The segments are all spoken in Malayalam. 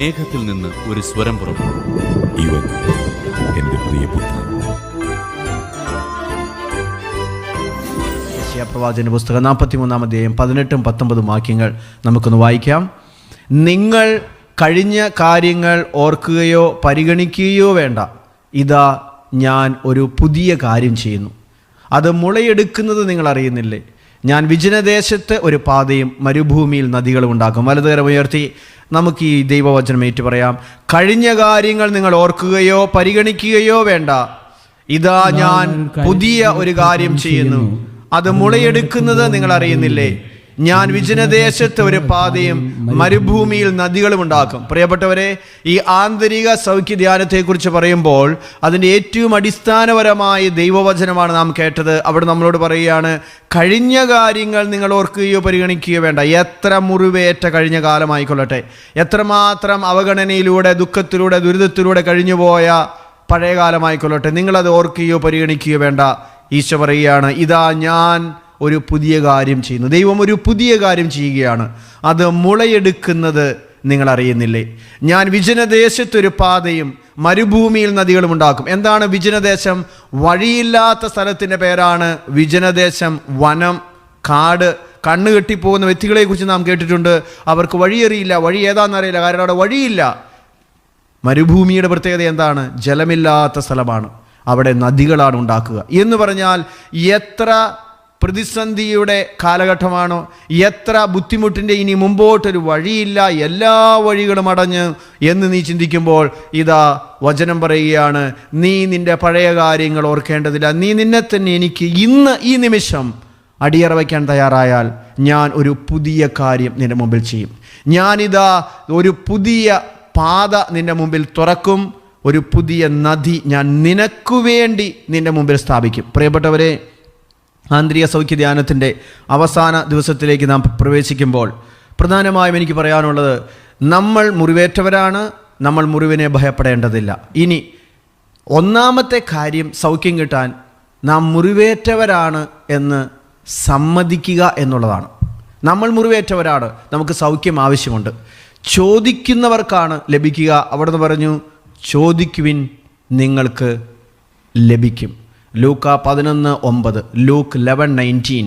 മേഘത്തിൽ നിന്ന് ഒരു സ്വരം പുറപ്പെട്ടു, ഇവൻ എന്റെ പ്രിയപുത്രൻ. യെശയ്യാപ്രവാചകന്റെ പുസ്തകം 43-ാം അധ്യായം 18-19 വാക്യങ്ങൾ നമുക്കൊന്ന് വായിക്കാം. നിങ്ങൾ കഴിഞ്ഞ കാര്യങ്ങൾ ഓർക്കുകയോ പരിഗണിക്കുകയോ വേണ്ട. ഇതാ ഞാൻ ഒരു പുതിയ കാര്യം ചെയ്യുന്നു, അത് മുളയെടുക്കുന്നത് നിങ്ങൾ അറിയുന്നില്ലേ? ഞാൻ വിജനദേശത്ത് ഒരു പാതയും മരുഭൂമിയിൽ നദികളും ഉണ്ടാക്കും. വലതുകരം ഉയർത്തി നമുക്ക് ഈ ദൈവവചനം ഏറ്റു പറയാം. കഴിഞ്ഞ കാര്യങ്ങൾ നിങ്ങൾ ഓർക്കുകയോ പരിഗണിക്കുകയോ വേണ്ട. ഇതാ ഞാൻ പുതിയ ഒരു കാര്യം ചെയ്യുന്നു, അത് മുളയെടുക്കുന്നത് നിങ്ങൾ അറിയുന്നില്ലേ? ഞാൻ വിജനദേശത്ത് ഒരു പാതയും മരുഭൂമിയിൽ നദികളും ഉണ്ടാക്കും. പ്രിയപ്പെട്ടവരെ, ഈ ആന്തരിക സൗഖ്യ ധ്യാനത്തെക്കുറിച്ച് പറയുമ്പോൾ അതിൻ്റെ ഏറ്റവും അടിസ്ഥാനപരമായ ദൈവവചനമാണ് നാം കേട്ടത്. അവിടെ നമ്മളോട് പറയുകയാണ്, കഴിഞ്ഞ കാര്യങ്ങൾ നിങ്ങൾ ഓർക്കുകയോ പരിഗണിക്കുകയോ വേണ്ട. എത്ര മുറിവേറ്റ കഴിഞ്ഞ കാലമായിക്കൊള്ളട്ടെ, എത്രമാത്രം അവഗണനയിലൂടെ, ദുഃഖത്തിലൂടെ, ദുരിതത്തിലൂടെ കഴിഞ്ഞുപോയ പഴയ കാലമായിക്കൊള്ളട്ടെ, നിങ്ങളത് ഓർക്കുകയോ പരിഗണിക്കുകയോ വേണ്ട. ഈശോ പറയുകയാണ്, ഇതാ ഞാൻ ഒരു പുതിയ കാര്യം ചെയ്യുന്നു. ദൈവം ഒരു പുതിയ കാര്യം ചെയ്യുകയാണ്, അത് മുളയെടുക്കുന്നത് നിങ്ങൾ അറിയുന്നില്ലേ? ഞാൻ വിജനദേശത്തൊരു പാതയും മരുഭൂമിയിൽ നദികളും ഉണ്ടാക്കും. എന്താണ് വിജനദേശം? വഴിയില്ലാത്ത സ്ഥലത്തിൻ്റെ പേരാണ് വിജനദേശം. വനം, കാട്. കണ്ണ് കെട്ടിപ്പോകുന്ന വ്യക്തികളെക്കുറിച്ച് നാം കേട്ടിട്ടുണ്ട്. അവർക്ക് വഴിയറിയില്ല, വഴി ഏതാണെന്നറിയില്ല, കാരണം അവിടെ വഴിയില്ല. മരുഭൂമിയുടെ പ്രത്യേകത എന്താണ്? ജലമില്ലാത്ത സ്ഥലമാണ്, അവിടെ നദികളാണ് ഉണ്ടാക്കുക. എന്ന് പറഞ്ഞാൽ എത്ര പ്രതിസന്ധിയുടെ കാലഘട്ടമാണോ, എത്ര ബുദ്ധിമുട്ടിൻ്റെ ഇനി മുമ്പോട്ടൊരു വഴിയില്ല, എല്ലാ വഴികളും അടഞ്ഞ് എന്ന് നീ ചിന്തിക്കുമ്പോൾ ഇതാ വചനം പറയുകയാണ്, നീ നിൻ്റെ പഴയ കാര്യങ്ങൾ ഓർക്കേണ്ടതില്ല. നീ നിന്നെ തന്നെ എനിക്ക് ഇന്ന് ഈ നിമിഷം അടിയറ വയ്ക്കാൻ തയ്യാറായാൽ ഞാൻ ഒരു പുതിയ കാര്യം നിൻ്റെ മുമ്പിൽ ചെയ്യും. ഞാനിതാ ഒരു പുതിയ പാത നിൻ്റെ മുമ്പിൽ തുറക്കും, ഒരു പുതിയ നദി ഞാൻ നിനക്കു വേണ്ടി നിൻ്റെ മുമ്പിൽ സ്ഥാപിക്കും. പ്രിയപ്പെട്ടവരെ, ആന്തരിക സൗഖ്യ ധ്യാനത്തിൻ്റെ അവസാന ദിവസത്തിലേക്ക് നാം പ്രവേശിക്കുമ്പോൾ പ്രധാനമായും എനിക്ക് പറയാനുള്ളത്, നമ്മൾ മുറിവേറ്റവരാണ്, നമ്മൾ മുറിവിനെ ഭയപ്പെടേണ്ടതില്ല. ഇനി ഒന്നാമത്തെ കാര്യം, സൗഖ്യം കിട്ടാൻ നാം മുറിവേറ്റവരാണ് എന്ന് സമ്മതിക്കുക എന്നുള്ളതാണ്. നമ്മൾ മുറിവേറ്റവരാണ്, നമുക്ക് സൗഖ്യം ആവശ്യമുണ്ട്. ചോദിക്കുന്നവർക്കാണ് ലഭിക്കുക. അവിടുന്ന് പറഞ്ഞു, ചോദിക്കുവിൻ നിങ്ങൾക്ക് ലഭിക്കും. ലൂക്ക 11:9, ലൂക്ക് 11:19.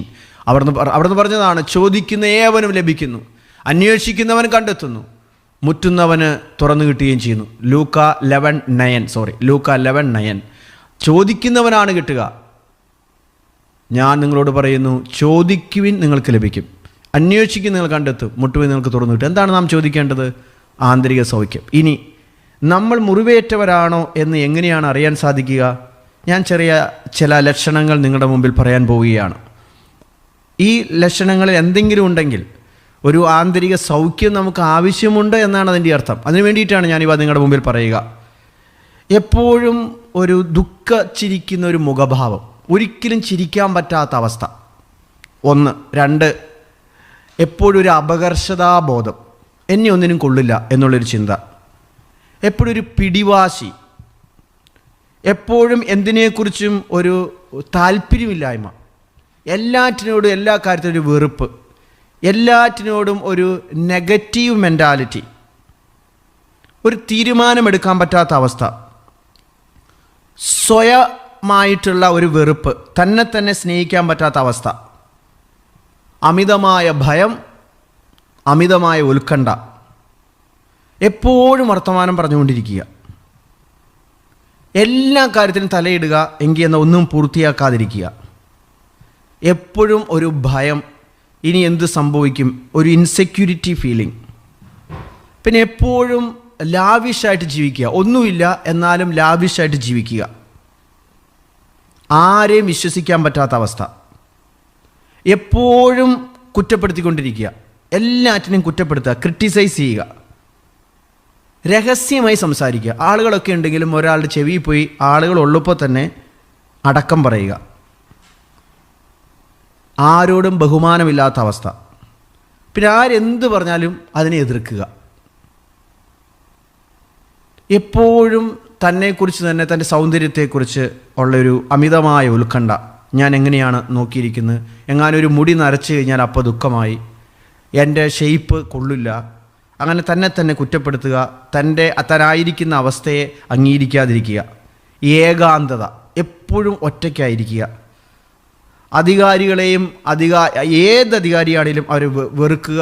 അവിടുന്ന് പറഞ്ഞതാണ്, ചോദിക്കുന്ന ഏവനും ലഭിക്കുന്നു, അന്വേഷിക്കുന്നവൻ കണ്ടെത്തുന്നു, മുറ്റുന്നവന് തുറന്നു കിട്ടുകയും ചെയ്യുന്നു. ലൂക്ക 11:9. ചോദിക്കുന്നവനാണ് കിട്ടുക. ഞാൻ നിങ്ങളോട് പറയുന്നു, ചോദിക്കുവിൻ നിങ്ങൾക്ക് ലഭിക്കും, അന്വേഷിക്കും നിങ്ങൾ കണ്ടെത്തും, മുട്ടുവിൻ നിങ്ങൾക്ക് തുറന്നു കിട്ടും. എന്താണ് നാം ചോദിക്കേണ്ടത്? ആന്തരിക സൗഖ്യം. ഇനി നമ്മൾ മുറിവേറ്റവരാണോ എന്ന് എങ്ങനെയാണ് അറിയാൻ സാധിക്കുക? ഞാൻ ചില ലക്ഷണങ്ങൾ നിങ്ങളുടെ മുമ്പിൽ പറയാൻ പോവുകയാണ്. ഈ ലക്ഷണങ്ങളിൽ എന്തെങ്കിലും ഉണ്ടെങ്കിൽ ഒരു ആന്തരിക സൗഖ്യം നമുക്ക് ആവശ്യമുണ്ട് എന്നാണ് അതിൻ്റെ അർത്ഥം. അതിനു വേണ്ടിയിട്ടാണ് ഞാനിവ നിങ്ങളുടെ മുമ്പിൽ പറയുക. എപ്പോഴും ഒരു ദുഃഖിച്ചിരിക്കുന്ന ഒരു മുഖഭാവം, ഒരിക്കലും ചിരിക്കാൻ പറ്റാത്ത അവസ്ഥ. 1. 2, എപ്പോഴും ഒരു അപകർഷതാബോധം, എന്നെ ഒന്നിനും കൊള്ളില്ല എന്നുള്ളൊരു ചിന്ത. എപ്പോഴും ഒരു പിടിവാശി, എപ്പോഴും എന്തിനെക്കുറിച്ചും ഒരു താല്പര്യമില്ലായ്മ, എല്ലാറ്റിനോടും എല്ലാ കാര്യത്തിനും ഒരു വെറുപ്പ്, എല്ലാറ്റിനോടും ഒരു നെഗറ്റീവ് മെൻറ്റാലിറ്റി, ഒരു തീരുമാനമെടുക്കാൻ പറ്റാത്ത അവസ്ഥ, സ്വയമായിട്ടുള്ള ഒരു വെറുപ്പ്, തന്നെ സ്നേഹിക്കാൻ പറ്റാത്ത അവസ്ഥ, അമിതമായ ഭയം, അമിതമായ ഉത്കണ്ഠ, എപ്പോഴും വർത്തമാനം പറഞ്ഞുകൊണ്ടിരിക്കുക, എല്ലാ കാര്യത്തിനും തലയിടുക, എങ്കിൽ എന്നാൽ ഒന്നും പൂർത്തിയാക്കാതിരിക്കുക, എപ്പോഴും ഒരു ഭയം, ഇനി എന്ത് സംഭവിക്കും, ഒരു ഇൻസെക്യൂരിറ്റി ഫീലിംഗ്. പിന്നെ എപ്പോഴും ലാവിഷായിട്ട് ജീവിക്കുക, ഒന്നുമില്ല എന്നാലും ലാവിഷായിട്ട് ജീവിക്കുക, ആരെയും വിശ്വസിക്കാൻ പറ്റാത്ത അവസ്ഥ, എപ്പോഴും കുറ്റപ്പെടുത്തിക്കൊണ്ടിരിക്കുക, എല്ലാറ്റിനെയും കുറ്റപ്പെടുത്തുക, ക്രിട്ടിസൈസ് ചെയ്യുക, രഹസ്യമായി സംസാരിക്കുക. ആളുകളൊക്കെ ഉണ്ടെങ്കിലും ഒരാളുടെ ചെവിയിൽ പോയി ആളുകൾ ഉള്ളപ്പോൾ തന്നെ അടക്കം പറയുക, ആരോടും ബഹുമാനമില്ലാത്ത അവസ്ഥ, പിന്നെ ആരെന്ത് പറഞ്ഞാലും അതിനെ എതിർക്കുക, എപ്പോഴും തന്നെക്കുറിച്ച് തന്നെ, തൻ്റെ സൗന്ദര്യത്തെക്കുറിച്ച് ഉള്ളൊരു അമിതമായ ഉത്കണ്ഠ. ഞാൻ എങ്ങനെയാണ് നോക്കിയിരിക്കുന്നത്, എങ്ങാനൊരു മുടി നരച്ചു കഴിഞ്ഞാൽ അപ്പോൾ ദുഃഖമായി, എൻ്റെ ഷെയ്പ്പ് കൊള്ളില്ല, അങ്ങനെ തന്നെ കുറ്റപ്പെടുത്തുക, തന്നായിരിക്കുന്ന അവസ്ഥയെ അംഗീകരിക്കാതിരിക്കുക, ഏകാന്തത, എപ്പോഴും ഒറ്റയ്ക്കായിരിക്കുക, അധികാരികളെയും ഏത് അധികാരിയാണെങ്കിലും അവരെ വെറുക്കുക,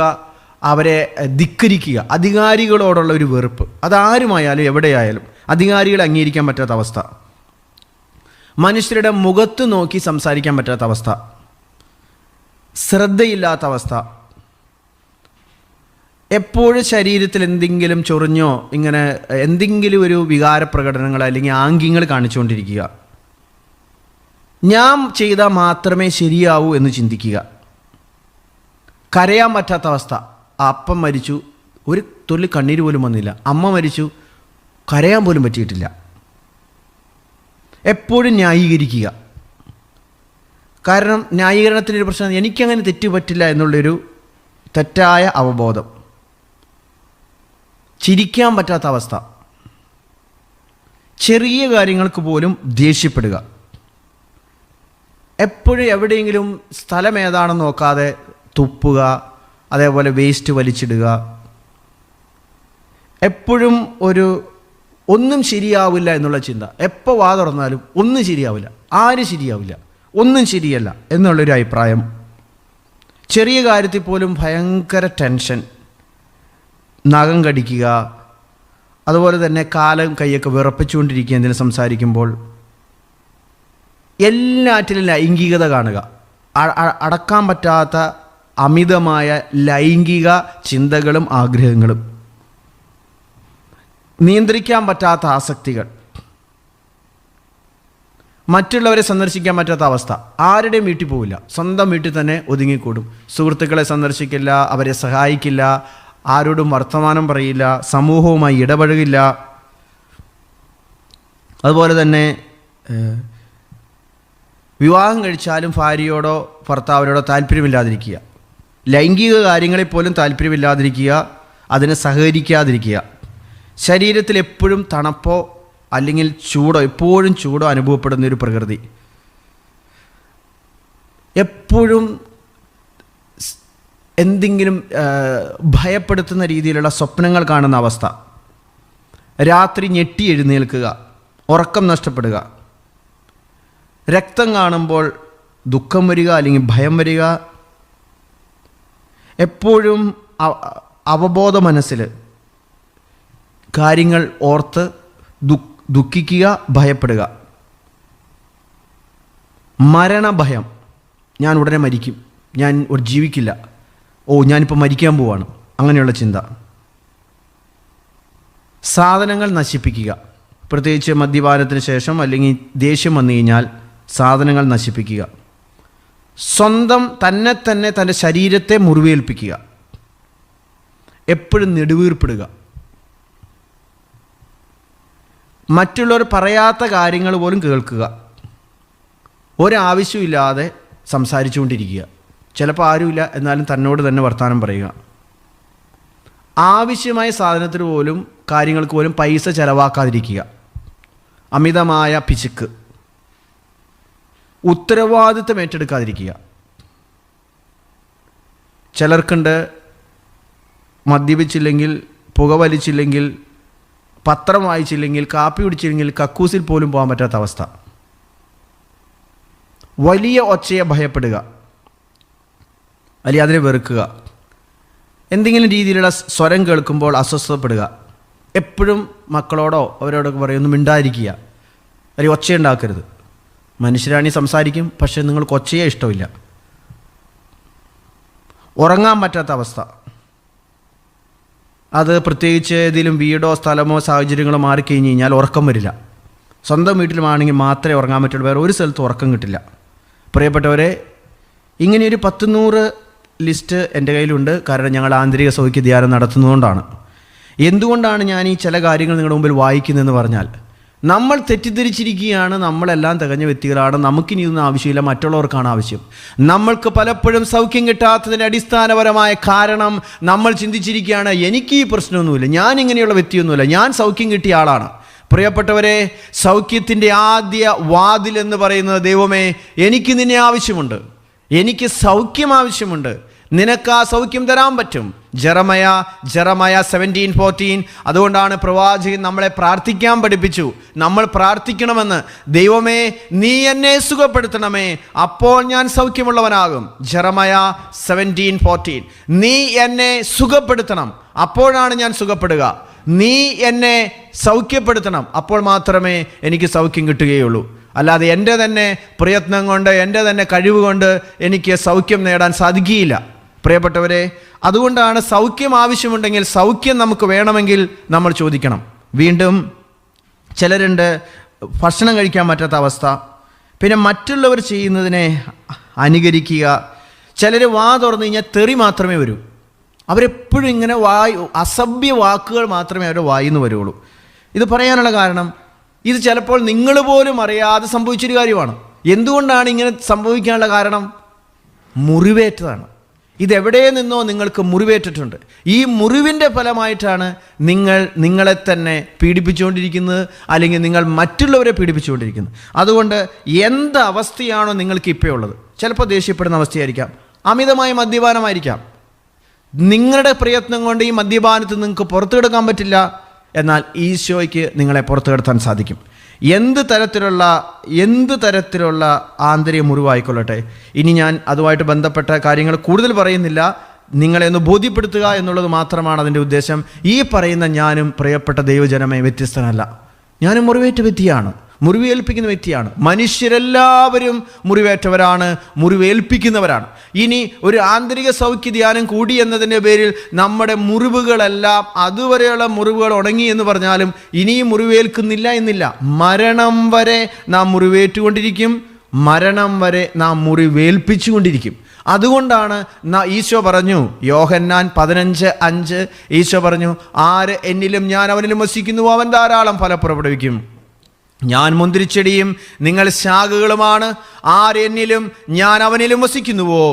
അവരെ ധിക്കരിക്കുക, അധികാരികളോടുള്ള ഒരു വെറുപ്പ്, അതാരുമായാലും എവിടെയായാലും അധികാരികളെ അംഗീകരിക്കാൻ പറ്റാത്ത അവസ്ഥ, മനുഷ്യരുടെ മുഖത്ത് നോക്കി സംസാരിക്കാൻ പറ്റാത്ത അവസ്ഥ, ശ്രദ്ധയില്ലാത്ത അവസ്ഥ, എപ്പോഴും ശരീരത്തിൽ എന്തെങ്കിലും ചൊറിഞ്ഞോ ഇങ്ങനെ എന്തെങ്കിലും ഒരു വികാര പ്രകടനങ്ങൾ അല്ലെങ്കിൽ ആംഗ്യങ്ങൾ കാണിച്ചുകൊണ്ടിരിക്കുക, ഞാൻ ചെയ്താൽ മാത്രമേ ശരിയാവൂ എന്ന് ചിന്തിക്കുക, കരയാൻ പറ്റാത്ത അവസ്ഥ. അപ്പം മരിച്ചു, ഒരു തുള്ളി കണ്ണീര് പോലും വന്നില്ല. അമ്മ മരിച്ചു, കരയാൻ പോലും പറ്റിയിട്ടില്ല. എപ്പോഴും ന്യായീകരിക്കുക. കാരണം ന്യായീകരണത്തിനൊരു പ്രശ്നം, എനിക്കങ്ങനെ തെറ്റ് പറ്റില്ല എന്നുള്ളൊരു തെറ്റായ അവബോധം. ചിരിക്കാൻ പറ്റാത്ത അവസ്ഥ, ചെറിയ കാര്യങ്ങൾക്ക് പോലും ദേഷ്യപ്പെടുക, എപ്പോഴും എവിടെയെങ്കിലും സ്ഥലം ഏതാണെന്ന് നോക്കാതെ തുപ്പുക, അതേപോലെ വേസ്റ്റ് വലിച്ചിടുക, എപ്പോഴും ഒന്നും ശരിയാവില്ല എന്നുള്ള ചിന്ത. എപ്പോൾ വാ തുറന്നാലും ഒന്നും ശരിയാവില്ല, ആരും ശരിയാവില്ല, ഒന്നും ശരിയല്ല എന്നുള്ളൊരു അഭിപ്രായം. ചെറിയ കാര്യത്തിൽ പോലും ഭയങ്കര ടെൻഷൻ, നഖം കടിക്കുക, അതുപോലെ തന്നെ കാലും കൈയൊക്കെ വിറപ്പിച്ചുകൊണ്ടിരിക്കുക എന്തെങ്കിലും സംസാരിക്കുമ്പോൾ. എല്ലാറ്റിലും ലൈംഗികത കാണുക, അടക്കാൻ പറ്റാത്ത അമിതമായ ലൈംഗിക ചിന്തകളും ആഗ്രഹങ്ങളും, നിയന്ത്രിക്കാൻ പറ്റാത്ത ആസക്തികൾ, മറ്റുള്ളവരെ സന്ദർശിക്കാൻ പറ്റാത്ത അവസ്ഥ, ആരുടെയും വീട്ടിൽ പോവില്ല, സ്വന്തം വീട്ടിൽ തന്നെ ഒതുങ്ങിക്കൂടും, സുഹൃത്തുക്കളെ സന്ദർശിക്കില്ല, അവരെ സഹായിക്കില്ല, ആരോടും വർത്തമാനം പറയില്ല, സമൂഹവുമായി ഇടപഴകില്ല. അതുപോലെ തന്നെ വിവാഹം കഴിച്ചാലും ഭാര്യയോടോ ഭർത്താവിനോടോ താല്പര്യമില്ലാതിരിക്കുക, ലൈംഗിക കാര്യങ്ങളിൽ പോലും താല്പര്യമില്ലാതിരിക്കുക, അതിനെ സഹകരിക്കാതിരിക്കുക, ശരീരത്തിൽ എപ്പോഴും തണുപ്പോ അല്ലെങ്കിൽ ചൂടോ, എപ്പോഴും ചൂടോ അനുഭവപ്പെടുന്നൊരു പ്രകൃതി, എപ്പോഴും എന്തെങ്കിലും ഭയപ്പെടുത്തുന്ന രീതിയിലുള്ള സ്വപ്നങ്ങൾ കാണുന്ന അവസ്ഥ, രാത്രി ഞെട്ടി എഴുന്നേൽക്കുക, ഉറക്കം നഷ്ടപ്പെടുക, രക്തം കാണുമ്പോൾ ദുഃഖം വരിക അല്ലെങ്കിൽ ഭയം വരിക, എപ്പോഴും അവബോധ മനസ്സിൽ കാര്യങ്ങൾ ഓർത്ത് ദുഃഖിക്കുക, ഭയപ്പെടുക, മരണഭയം, ഞാൻ ഉടനെ മരിക്കും, ഞാൻ ജീവിക്കില്ല, ഞാനിപ്പോൾ മരിക്കാൻ പോവാണ്, അങ്ങനെയുള്ള ചിന്ത. സാധനങ്ങൾ നശിപ്പിക്കുക, പ്രത്യേകിച്ച് മദ്യപാനത്തിന് ശേഷം അല്ലെങ്കിൽ ദേഷ്യം വന്നു കഴിഞ്ഞാൽ സാധനങ്ങൾ നശിപ്പിക്കുക, സ്വന്തം തന്നെ തൻ്റെ ശരീരത്തെ മുറിവേൽപ്പിക്കുക, എപ്പോഴും നെടുവീർപ്പിടുക, മറ്റുള്ളവർ പറയാത്ത കാര്യങ്ങൾ പോലും കേൾക്കുക, ഒരാവശ്യമില്ലാതെ സംസാരിച്ചുകൊണ്ടിരിക്കുക, ചിലപ്പോൾ ആരുമില്ല എന്നാലും തന്നോട് തന്നെ വർത്തമാനം പറയുക, ആവശ്യമായ സാധനത്തിന് പോലും കാര്യങ്ങൾക്ക് പോലും പൈസ ചിലവാക്കാതിരിക്കുക, അമിതമായ പിശുക്ക്, ഉത്തരവാദിത്തം ഏറ്റെടുക്കാതിരിക്കുക. ചിലർക്കുണ്ട് മദ്യപിച്ചില്ലെങ്കിൽ, പുകവലിച്ചില്ലെങ്കിൽ, പത്രം വായിച്ചില്ലെങ്കിൽ, കാപ്പി കുടിച്ചില്ലെങ്കിൽ കക്കൂസിൽ പോലും പോകാൻ പറ്റാത്ത അവസ്ഥ, വലിയ ഒച്ചയെ ഭയപ്പെടുക അല്ലെങ്കിൽ അതിനെ വെറുക്കുക, എന്തെങ്കിലും രീതിയിലുള്ള സ്വരം കേൾക്കുമ്പോൾ അസ്വസ്ഥപ്പെടുക, എപ്പോഴും മക്കളോടോ അവരോടൊക്കെ പറയൊന്നും മിണ്ടാതിരിക്കുക, അല്ലെങ്കിൽ ഒച്ചയുണ്ടാക്കരുത്. മനുഷ്യരാണി സംസാരിക്കും, പക്ഷേ നിങ്ങൾക്ക് ഒച്ചയെ ഇഷ്ടമില്ല. ഉറങ്ങാൻ പറ്റാത്ത അവസ്ഥ, അത് പ്രത്യേകിച്ച് ഏതെങ്കിലും വീടോ സ്ഥലമോ സാഹചര്യങ്ങളോ മാറിക്കഴിഞ്ഞ് കഴിഞ്ഞാൽ ഉറക്കം വരില്ല. സ്വന്തം വീട്ടിലുമാണെങ്കിൽ മാത്രമേ ഉറങ്ങാൻ പറ്റുള്ളൂ, വേറെ ഒരു സ്ഥലത്തും ഉറക്കം കിട്ടില്ല. പ്രിയപ്പെട്ടവരെ, ഇങ്ങനെയൊരു 100 ലിസ്റ്റ് എൻ്റെ കയ്യിലുണ്ട്. കാരണം ഞങ്ങൾ ആന്തരിക സൗഖ്യ ധ്യാനം നടത്തുന്നതുകൊണ്ടാണ്. എന്തുകൊണ്ടാണ് ഞാൻ ഈ ചില കാര്യങ്ങൾ നിങ്ങളുടെ മുമ്പിൽ വായിക്കുന്നതെന്ന് പറഞ്ഞാൽ, നമ്മൾ തെറ്റിദ്ധരിച്ചിരിക്കുകയാണ്, നമ്മളെല്ലാം തികഞ്ഞ വ്യക്തികളാണ്, നമുക്കിനി ഇതൊന്നും ആവശ്യമില്ല, മറ്റുള്ളവർക്കാണ് ആവശ്യം. നമ്മൾക്ക് പലപ്പോഴും സൗഖ്യം കിട്ടാത്തതിൻ്റെ അടിസ്ഥാനപരമായ കാരണം നമ്മൾ ചിന്തിച്ചിരിക്കുകയാണ്, എനിക്ക് ഈ പ്രശ്നമൊന്നുമില്ല, ഞാൻ ഇങ്ങനെയുള്ള വ്യക്തിയൊന്നുമില്ല, ഞാൻ സൗഖ്യം കിട്ടിയ ആളാണ്. പ്രിയപ്പെട്ടവരെ, സൗഖ്യത്തിൻ്റെ ആദ്യ വാതിൽ എന്ന് പറയുന്നത്, ദൈവമേ എനിക്ക് നിന്നെ ആവശ്യമുണ്ട്, എനിക്ക് സൗഖ്യം ആവശ്യമുണ്ട്, നിനക്ക് ആ സൗഖ്യം തരാൻ പറ്റും, ജെറമയ 17:14. അതുകൊണ്ടാണ് പ്രവാചകൻ നമ്മളെ പ്രാർത്ഥിക്കാൻ പഠിപ്പിച്ചു. നമ്മൾ പ്രാർത്ഥിക്കണമെന്ന്, ദൈവമേ നീ എന്നെ സുഖപ്പെടുത്തണമേ, അപ്പോൾ ഞാൻ സൗഖ്യമുള്ളവനാകും. ജെറമയ 17:14. നീ എന്നെ സുഖപ്പെടുത്തണം, അപ്പോഴാണ് ഞാൻ സുഖപ്പെടുക. നീ എന്നെ സൗഖ്യപ്പെടുത്തണം, അപ്പോൾ മാത്രമേ എനിക്ക് സൗഖ്യം കിട്ടുകയുള്ളൂ. അല്ലാതെ എൻ്റെ തന്നെ പ്രയത്നം കൊണ്ട്, എൻ്റെ തന്നെ കഴിവ് കൊണ്ട് എനിക്ക് സൗഖ്യം നേടാൻ സാധിക്കുകയില്ല. പ്രിയപ്പെട്ടവരെ, അതുകൊണ്ടാണ് സൗഖ്യം ആവശ്യമുണ്ടെങ്കിൽ, സൗഖ്യം നമുക്ക് വേണമെങ്കിൽ നമ്മൾ ചോദിക്കണം. വീണ്ടും ചിലരുണ്ട് ഭക്ഷണം കഴിക്കാൻ പറ്റാത്ത അവസ്ഥ, പിന്നെ മറ്റുള്ളവർ ചെയ്യുന്നതിനെ അനുകരിക്കുക. ചിലർ വാ തുറന്നു കഴിഞ്ഞാൽ തെറി മാത്രമേ വരൂ. അവരെപ്പോഴും ഇങ്ങനെ അസഭ്യ വാക്കുകൾ മാത്രമേ അവരുടെ വായിൽ നിന്ന് വരുള്ളൂ. ഇത് പറയാനുള്ള കാരണം, ഇത് ചിലപ്പോൾ നിങ്ങൾ പോലും അറിയാതെ സംഭവിച്ചൊരു കാര്യമാണ്. എന്തുകൊണ്ടാണ് ഇങ്ങനെ സംഭവിക്കാനുള്ള കാരണം? മുറിവേറ്റതാണ്. ഇതെവിടെ നിന്നോ നിങ്ങൾക്ക് മുറിവേറ്റിട്ടുണ്ട്. ഈ മുറിവിൻ്റെ ഫലമായിട്ടാണ് നിങ്ങൾ നിങ്ങളെ തന്നെ പീഡിപ്പിച്ചുകൊണ്ടിരിക്കുന്നത്, അല്ലെങ്കിൽ നിങ്ങൾ മറ്റുള്ളവരെ പീഡിപ്പിച്ചുകൊണ്ടിരിക്കുന്നത്. അതുകൊണ്ട് എന്ത് അവസ്ഥയാണോ നിങ്ങൾക്ക് ഇപ്പോൾ ഉള്ളത്, ചിലപ്പോൾ ദേഷ്യപ്പെടുന്ന അവസ്ഥയായിരിക്കാം, അമിതമായ മദ്യപാനമായിരിക്കാം. നിങ്ങളുടെ പ്രയത്നം കൊണ്ട് ഈ മദ്യപാനത്തിൽ നിങ്ങൾക്ക് പുറത്തു കിടക്കാൻ പറ്റില്ല, എന്നാൽ ഈശോയ്ക്ക് നിങ്ങളെ പുറത്തു കിടത്താൻ സാധിക്കും. എന്ത് തരത്തിലുള്ള ആന്തരിക മുറിവായിക്കൊള്ളട്ടെ. ഇനി ഞാൻ അതുമായിട്ട് ബന്ധപ്പെട്ട കാര്യങ്ങൾ കൂടുതൽ പറയുന്നില്ല, നിങ്ങളെ ഒന്ന് ബോധ്യപ്പെടുത്തുക എന്നുള്ളത് മാത്രമാണ് അതിൻ്റെ ഉദ്ദേശം. ഈ പറയുന്ന ഞാനും പ്രിയപ്പെട്ട ദൈവജനമേ വ്യത്യസ്തനല്ല. ഞാനും മുറിവേറ്റ വ്യക്തിയാണ്, മുറിവേൽപ്പിക്കുന്ന വ്യക്തിയാണ്. മനുഷ്യരെല്ലാവരും മുറിവേറ്റവരാണ്, മുറിവേൽപ്പിക്കുന്നവരാണ്. ഇനി ഒരു ആന്തരിക സൗഖ്യ ധ്യാനം കൂടി എന്നതിൻ്റെ പേരിൽ നമ്മുടെ മുറിവുകളെല്ലാം, അതുവരെയുള്ള മുറിവുകൾ ഉണങ്ങി എന്ന് പറഞ്ഞാലും ഇനിയും മുറിവേൽക്കുന്നില്ല എന്നില്ല. മരണം വരെ നാം മുറിവേറ്റുകൊണ്ടിരിക്കും, മരണം വരെ നാം മുറിവേൽപ്പിച്ചുകൊണ്ടിരിക്കും. അതുകൊണ്ടാണ് ഈശോ പറഞ്ഞു, യോഹന്നാൻ 15:5, ഈശോ പറഞ്ഞു, ആര് എന്നിലും ഞാൻ അവനിലും വസിക്കുന്നുവോ അവൻ ധാരാളം ഫലം പുറപ്പെടുവിക്കും. ഞാൻ മുന്തിരിച്ചെടിയും നിങ്ങൾ ശാഖകളുമാണ്. ആരെന്നിലും ഞാൻ അവനിലും വസിക്കുന്നുവോ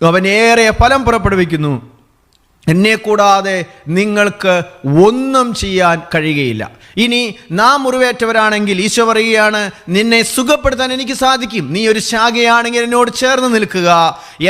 അവൻ ഏറെ ഫലം പുറപ്പെടുവിക്കുന്നു. എന്നെ കൂടാതെ നിങ്ങൾക്ക് ഒന്നും ചെയ്യാൻ കഴിയുകയില്ല. ഇനി നാം മുറിവേറ്റവരാണെങ്കിൽ ഈശോ പറയുകയാണ്, നിന്നെ സുഖപ്പെടുത്താൻ എനിക്ക് സാധിക്കും. നീ ഒരു ശാഖയാണെങ്കിൽ എന്നോട് ചേർന്ന് നിൽക്കുക,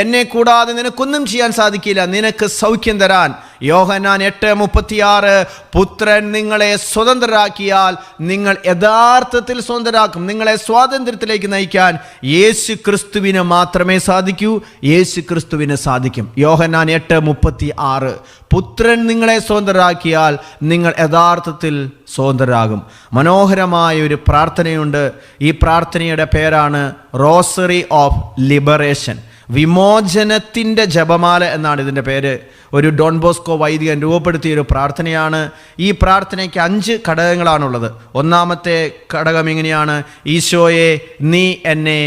എന്നെ കൂടാതെ നിനക്കൊന്നും ചെയ്യാൻ സാധിക്കില്ല, നിനക്ക് സൗഖ്യം തരാൻ. യോഹന്നാൻ 8:36, പുത്രൻ നിങ്ങളെ സ്വതന്ത്രരാക്കിയാൽ നിങ്ങൾ യഥാർത്ഥത്തിൽ സ്വതന്ത്രരാക്കും. നിങ്ങളെ സ്വാതന്ത്ര്യത്തിലേക്ക് നയിക്കാൻ യേശു ക്രിസ്തുവിന് മാത്രമേ സാധിക്കൂ, യേശു ക്രിസ്തുവിന് സാധിക്കും. യോഹന്നാൻ 8:36, പുത്രൻ നിങ്ങളെ സ്വതന്ത്രരാക്കിയാൽ നിങ്ങൾ യഥാർത്ഥത്തിൽ സ്വതന്ത്രരാകും. മനോഹരമായ ഒരു പ്രാർത്ഥനയുണ്ട്. ഈ പ്രാർത്ഥനയുടെ പേരാണ് റോസറി ഓഫ് ലിബറേഷൻ, വിമോചനത്തിൻ്റെ ജപമാല എന്നാണ് ഇതിൻ്റെ പേര്. ഒരു ഡോൺ ബോസ്കോ വൈദികൻ രൂപപ്പെടുത്തിയൊരു പ്രാർത്ഥനയാണ്. ഈ പ്രാർത്ഥനയ്ക്ക് 5 ഘടകങ്ങളാണുള്ളത്. ഒന്നാമത്തെ ഘടകം ഇങ്ങനെയാണ്: ഈശോയെ നീ എന്നെ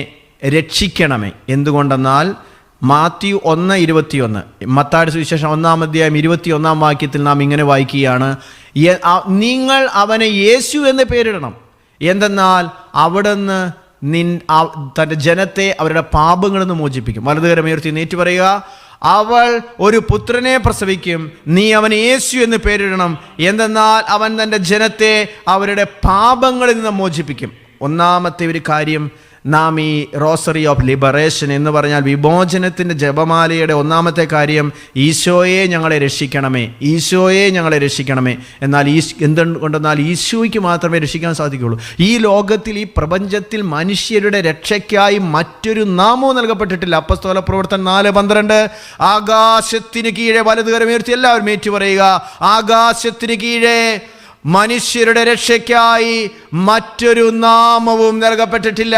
രക്ഷിക്കണമേ. എന്തുകൊണ്ടെന്നാൽ മാത്യു 1:21, മത്തായിയുടെ സുവിശേഷം 1-ാം വാക്യത്തിൽ നാം ഇങ്ങനെ വായിക്കുകയാണ്, നിങ്ങൾ അവനെ യേശു എന്ന് പേരിടണം, എന്തെന്നാൽ അവിടുന്ന് തൻ്റെ ജനത്തെ അവരുടെ പാപങ്ങളിൽ നിന്ന് മോചിപ്പിക്കും. വലതുകരം ഉയർത്തി നീട്ടി പറയുക, അവൾ ഒരു പുത്രനെ പ്രസവിക്കും, നീ അവന് യേശു എന്ന് പേരിടണം, എന്തെന്നാൽ അവൻ തൻ്റെ ജനത്തെ അവരുടെ പാപങ്ങളിൽ നിന്ന് മോചിപ്പിക്കും. ഒന്നാമത്തെ ഒരു കാര്യം, നാം ഈ റോസറി ഓഫ് ലിബറേഷൻ എന്ന് പറഞ്ഞാൽ വിമോചനത്തിൻ്റെ ജപമാലയുടെ ഒന്നാമത്തെ കാര്യം, ഈശോയെ ഞങ്ങളെ രക്ഷിക്കണമേ, ഈശോയെ ഞങ്ങളെ രക്ഷിക്കണമേ. എന്നാൽ എന്തുകൊണ്ടെന്നാൽ ഈശോയ്ക്ക് മാത്രമേ രക്ഷിക്കാൻ സാധിക്കുകയുള്ളൂ. ഈ ലോകത്തിൽ, ഈ പ്രപഞ്ചത്തിൽ മനുഷ്യരുടെ രക്ഷയ്ക്കായി മറ്റൊരു നാമവും നൽകപ്പെട്ടിട്ടില്ല. അപ്പോസ്തല പ്രവർത്തനം 4:12, ആകാശത്തിന് കീഴെ, വലതുകരം ഉയർത്തി എല്ലാവരും ഏറ്റു പറയുക, ആകാശത്തിന് കീഴെ മനുഷ്യരുടെ രക്ഷയ്ക്കായി മറ്റൊരു നാമവും നൽകപ്പെട്ടിട്ടില്ല.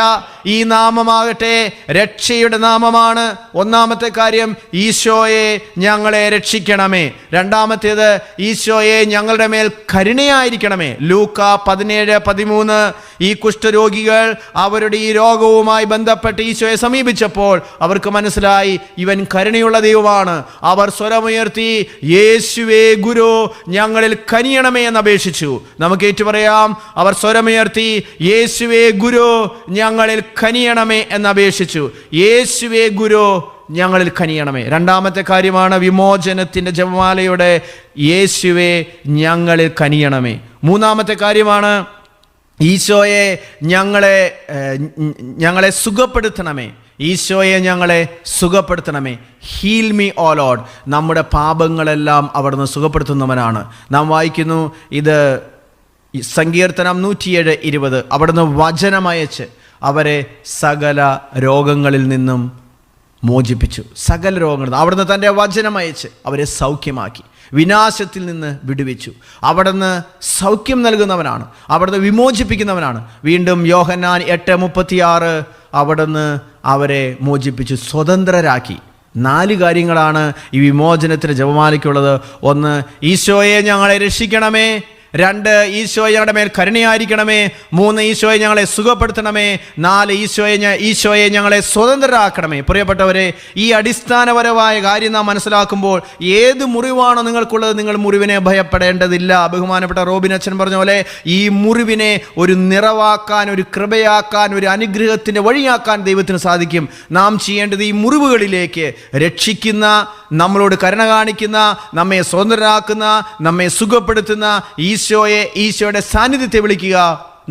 ഈ നാമമാകട്ടെ രക്ഷയുടെ നാമമാണ്. ഒന്നാമത്തെ കാര്യം, ഈശോയെ ഞങ്ങളെ രക്ഷിക്കണമേ. രണ്ടാമത്തേത്, ഈശോയെ ഞങ്ങളുടെ മേൽ കരുണയായിരിക്കണമേ. ലൂക്കാ 17:13, ഈ കുഷ്ഠരോഗികൾ അവരുടെ ഈ രോഗവുമായി ബന്ധപ്പെട്ട് ഈശോയെ സമീപിച്ചപ്പോൾ അവർക്ക് മനസ്സിലായി ഇവൻ കരുണയുള്ള ദൈവമാണ്. അവർ സ്വരമുയർത്തി, യേശുവേ ഗുരു ഞങ്ങളിൽ കനിയണമേ എന്ന് അപേക്ഷിച്ചു. നമുക്ക് ഏറ്റു പറയാം, അവർ സ്വരമുയർത്തി, യേശുവേ ഗുരു ഞങ്ങളിൽ കനിയണമേ എന്ന് അപേക്ഷിച്ചു. യേശുവേ ഗുരു ഞങ്ങളിൽ കനിയണമേ. രണ്ടാമത്തെ കാര്യമാണ് വിമോചനത്തിൻ്റെ ജപമാലയുടെ യേശുവേ ഞങ്ങളിൽ കനിയണമേ. മൂന്നാമത്തെ കാര്യമാണ് ഈശോയെ ഞങ്ങളെ സുഖപ്പെടുത്തണമേ. ഈശോയെ ഞങ്ങളെ സുഖപ്പെടുത്തണമേ. ഹീൽ മീ ഓ ലോർഡ്. നമ്മുടെ പാപങ്ങളെല്ലാം അവിടുന്ന് സുഖപ്പെടുത്തുന്നവനാണ്. നാം വായിക്കുന്നു, ഇത് സങ്കീർത്തനം 107:20. അവിടുന്ന് വചനമയച്ച് അവരെ സകല രോഗങ്ങളിൽ നിന്നും മോചിപ്പിച്ചു. സകല രോഗങ്ങളിൽ അവിടുന്ന് തൻ്റെ വചനമയച്ച് അവരെ സൗഖ്യമാക്കി, വിനാശത്തിൽ നിന്ന് വിടുവിച്ചു. അവിടുന്ന് സൗഖ്യം നൽകുന്നവനാണ്, അവിടുന്ന് വിമോചിപ്പിക്കുന്നവനാണ്. വീണ്ടും യോഹന്നാൻ 8:36 അവിടുന്ന് അവരെ മോചിപ്പിച്ചു, സ്വതന്ത്രരാക്കി. 4 കാര്യങ്ങളാണ് ഈ വിമോചനത്തിന് ജപമാലയ്ക്കുള്ളത്. 1, ഈശോയെ ഞങ്ങളെ രക്ഷിക്കണമേ. 2, ഈശോയെ ഞങ്ങളുടെ മേൽ കരുണയായിരിക്കണമേ. 3, ഈശോയെ ഞങ്ങളെ സുഖപ്പെടുത്തണമേ. 4, ഈശോയെ ഞങ്ങളെ സ്വതന്ത്രരാക്കണമേ. പ്രിയപ്പെട്ടവരെ, ഈ അടിസ്ഥാനപരമായ കാര്യം നാം മനസ്സിലാക്കുമ്പോൾ ഏത് മുറിവാണോ നിങ്ങൾക്കുള്ളത്, നിങ്ങൾ മുറിവിനെ ഭയപ്പെടേണ്ടതില്ല. ബഹുമാനപ്പെട്ട റോബിൻ അച്ഛൻ പറഞ്ഞ പോലെ ഈ മുറിവിനെ ഒരു നിറവാക്കാൻ, ഒരു കൃപയാക്കാൻ, ഒരു അനുഗ്രഹത്തിൻ്റെ വഴിയാക്കാൻ ദൈവത്തിന് സാധിക്കും. നാം ചെയ്യേണ്ടത് ഈ മുറിവുകളിലേക്ക് രക്ഷിക്കുന്ന, നമ്മളോട് കരുണ കാണിക്കുന്ന, നമ്മെ സ്വതന്ത്രരാക്കുന്ന, നമ്മെ സുഖപ്പെടുത്തുന്ന ഈശോയുടെ സാന്നിധ്യത്തെ വിളിക്കുക.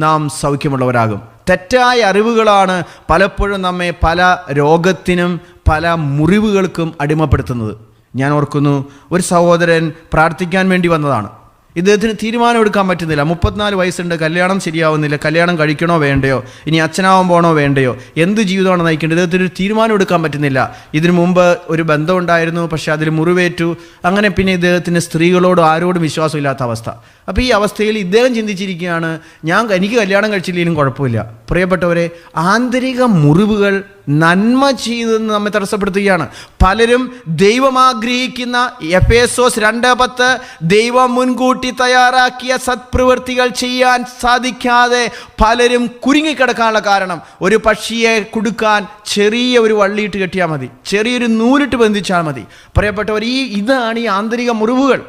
നാം സൗഖ്യമുള്ളവരാകും. തെറ്റായ അറിവുകളാണ് പലപ്പോഴും നമ്മെ പല രോഗത്തിനും പല മുറിവുകൾക്കും അടിമപ്പെടുത്തുന്നത്. ഞാൻ ഓർക്കുന്നു, ഒരു സഹോദരൻ പ്രാർത്ഥിക്കാൻ വേണ്ടി വന്നതാണ്. ഇദ്ദേഹത്തിന് തീരുമാനമെടുക്കാൻ പറ്റുന്നില്ല. 34 വയസ്സുണ്ട്, കല്യാണം ശരിയാവുന്നില്ല, കല്യാണം കഴിക്കണോ വേണ്ടയോ, ഇനി അച്ഛനാവാൻ പോകണോ വേണ്ടയോ, എന്ത് ജീവിതമാണ് നയിക്കേണ്ടത്, ഇദ്ദേഹത്തിന് ഒരു തീരുമാനം എടുക്കാൻ പറ്റുന്നില്ല. ഇതിനു മുമ്പ് ഒരു ബന്ധം ഉണ്ടായിരുന്നു, പക്ഷെ അതിൽ മുറിവേറ്റു. അങ്ങനെ പിന്നെ ഇദ്ദേഹത്തിന് സ്ത്രീകളോടും ആരോടും വിശ്വാസമില്ലാത്ത അവസ്ഥ. അപ്പോൾ ഈ അവസ്ഥയിൽ ഇദ്ദേഹം ചിന്തിച്ചിരിക്കുകയാണ്, എനിക്ക് കല്യാണം കഴിച്ചില്ലെങ്കിലും കുഴപ്പമില്ല. പ്രിയപ്പെട്ടവരെ, ആന്തരിക മുറിവുകൾ നന്മ ചെയ്തെന്ന് നമ്മെ തടസ്സപ്പെടുത്തുകയാണ്. പലരും ദൈവം ആഗ്രഹിക്കുന്ന എഫേസോസ് 2:10 ദൈവം മുൻകൂട്ടി തയ്യാറാക്കിയ സത്പ്രവൃത്തികൾ ചെയ്യാൻ സാധിക്കാതെ പലരും കുരുങ്ങിക്കിടക്കാനുള്ള കാരണം, ഒരു പക്ഷിയെ കുടുക്കാൻ ചെറിയ ഒരു വള്ളിയിട്ട് കെട്ടിയാൽ മതി, ചെറിയൊരു നൂലിട്ട് ബന്ധിച്ചാൽ മതി. പ്രിയപ്പെട്ടവർ, ഇതാണ് ഈ ആന്തരിക മുറിവുകൾ.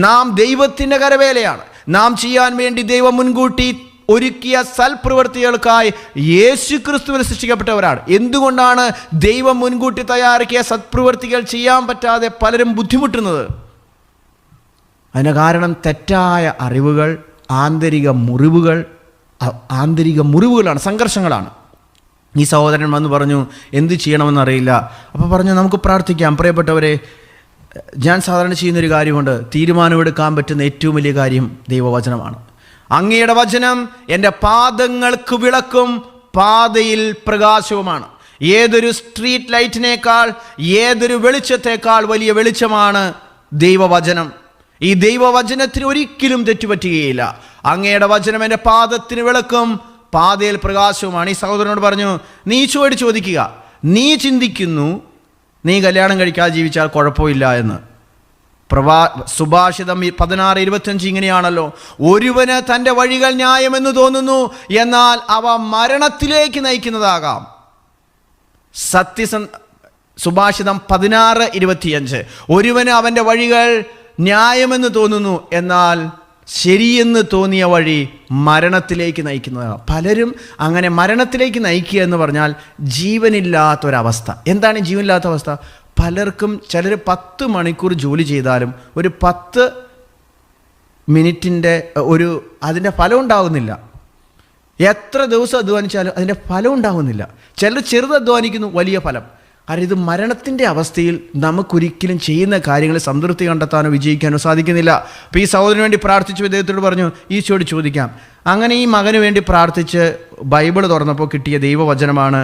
നാം ദൈവത്തിൻ്റെ കരവേലയാണ്. നാം ചെയ്യാൻ വേണ്ടി ദൈവം മുൻകൂട്ടി ഒരുക്കിയ സൽപ്രവൃത്തികൾക്കായി യേശുക്രിസ്തുവിൽ സൃഷ്ടിക്കപ്പെട്ടവരാണ്. എന്തുകൊണ്ടാണ് ദൈവം മുൻകൂട്ടി തയ്യാറാക്കിയ സത്പ്രവൃത്തികൾ ചെയ്യാൻ പറ്റാതെ പലരും ബുദ്ധിമുട്ടുന്നത്? അതിന് കാരണം തെറ്റായ അറിവുകൾ, ആന്തരിക മുറിവുകളാണ്, സംഘർഷങ്ങളാണ്. ഈ സഹോദരൻ വന്ന് പറഞ്ഞു, എന്ത് ചെയ്യണമെന്നറിയില്ല. അപ്പോൾ പറഞ്ഞു, നമുക്ക് പ്രാർത്ഥിക്കാം. പ്രിയപ്പെട്ടവരെ, ഞാൻ സാധാരണ ചെയ്യുന്നൊരു കാര്യമുണ്ട്. തീരുമാനമെടുക്കാൻ പറ്റുന്ന ഏറ്റവും വലിയ കാര്യം ദൈവവചനമാണ്. അങ്ങയുടെ വചനം എൻ്റെ പാദങ്ങൾക്ക് വിളക്കും പാതയിൽ പ്രകാശവുമാണ്. ഏതൊരു സ്ട്രീറ്റ് ലൈറ്റിനേക്കാൾ, ഏതൊരു വെളിച്ചത്തേക്കാൾ വലിയ വെളിച്ചമാണ് ദൈവവചനം. ഈ ദൈവവചനത്തിന് ഒരിക്കലും തെറ്റുപറ്റുകയില്ല. അങ്ങയുടെ വചനം എൻ്റെ പാദത്തിന് വിളക്കും പാതയിൽ പ്രകാശവുമാണ്. ഈ സഹോദരനോട് പറഞ്ഞു, നീ ചോദിക്കുക, നീ ചിന്തിക്കുന്നു നീ കല്യാണം കഴിക്കാതെ ജീവിച്ചാൽ കുഴപ്പമില്ല എന്ന്. സുഭാഷിതം 16:25 ഇങ്ങനെയാണല്ലോ, ഒരുവന് തൻ്റെ വഴികൾ ന്യായമെന്ന് തോന്നുന്നു, എന്നാൽ അവ മരണത്തിലേക്ക് നയിക്കുന്നതാകാം. സുഭാഷിതം 16:25 ഒരുവന് അവൻ്റെ വഴികൾ ന്യായമെന്ന് തോന്നുന്നു, എന്നാൽ ശരിയെന്ന് തോന്നിയ വഴി മരണത്തിലേക്ക് നയിക്കുന്നതാകാം. പലരും അങ്ങനെ മരണത്തിലേക്ക് നയിക്കുക എന്ന് പറഞ്ഞാൽ ജീവനില്ലാത്തൊരവസ്ഥ. എന്താണ് ജീവനില്ലാത്ത അവസ്ഥ? പലർക്കും, ചിലർ 10 മണിക്കൂർ ജോലി ചെയ്താലും ഒരു 10 മിനിറ്റിൻ്റെ അതിൻ്റെ ഫലം ഉണ്ടാകുന്നില്ല. എത്ര ദിവസം അധ്വാനിച്ചാലും അതിൻ്റെ ഫലം ഉണ്ടാകുന്നില്ല. ചിലർ ചെറുത് അധ്വാനിക്കുന്നു, വലിയ ഫലം. കാരണം ഇത് മരണത്തിൻ്റെ അവസ്ഥയിൽ നമുക്കൊരിക്കലും ചെയ്യുന്ന കാര്യങ്ങളിൽ സംതൃപ്തി കണ്ടെത്താനോ വിജയിക്കാനോ സാധിക്കുന്നില്ല. അപ്പോൾ ഈ സഹോദരന് വേണ്ടി പ്രാർത്ഥിച്ചു. ഇദ്ദേഹത്തോട് പറഞ്ഞു, ഈശോയോട് ചോദിക്കാം. അങ്ങനെ ഈ മകന് വേണ്ടി പ്രാർത്ഥിച്ച് ബൈബിൾ തുറന്നപ്പോൾ കിട്ടിയ ദൈവവചനമാണ്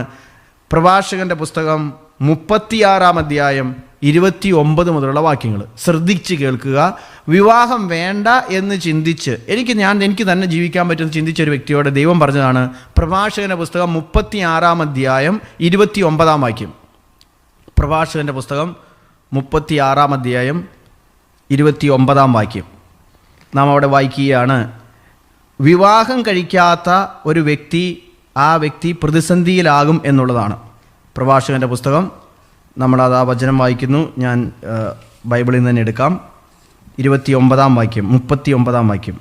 പ്രഭാഷകൻ്റെ പുസ്തകം 36-ാം അധ്യായം 29 മുതലുള്ള വാക്യങ്ങൾ. ശ്രദ്ധിച്ച് കേൾക്കുക. വിവാഹം വേണ്ട എന്ന് ചിന്തിച്ച് എനിക്ക് തന്നെ ജീവിക്കാൻ പറ്റുമെന്ന് ചിന്തിച്ചൊരു വ്യക്തിയോട് ദൈവം പറഞ്ഞതാണ് പ്രഭാഷകൻ്റെ പുസ്തകം 36-ാം അധ്യായം 29-ാം വാക്യം. പ്രഭാഷകൻ്റെ പുസ്തകം 36-ാം അധ്യായം 29-ാം വാക്യം നാം അവിടെ വായിക്കുകയാണ്. വിവാഹം കഴിക്കാത്ത ഒരു വ്യക്തി, ആ വ്യക്തി പ്രതിസന്ധിയിലാകും എന്നുള്ളതാണ്. പ്രഭാഷകൻ്റെ പുസ്തകം, നമ്മളത് ആ വചനം വായിക്കുന്നു. ഞാൻ ബൈബിളിൽ നിന്ന് തന്നെ എടുക്കാം. 29-ാം വാക്യം, 39-ാം വാക്യം.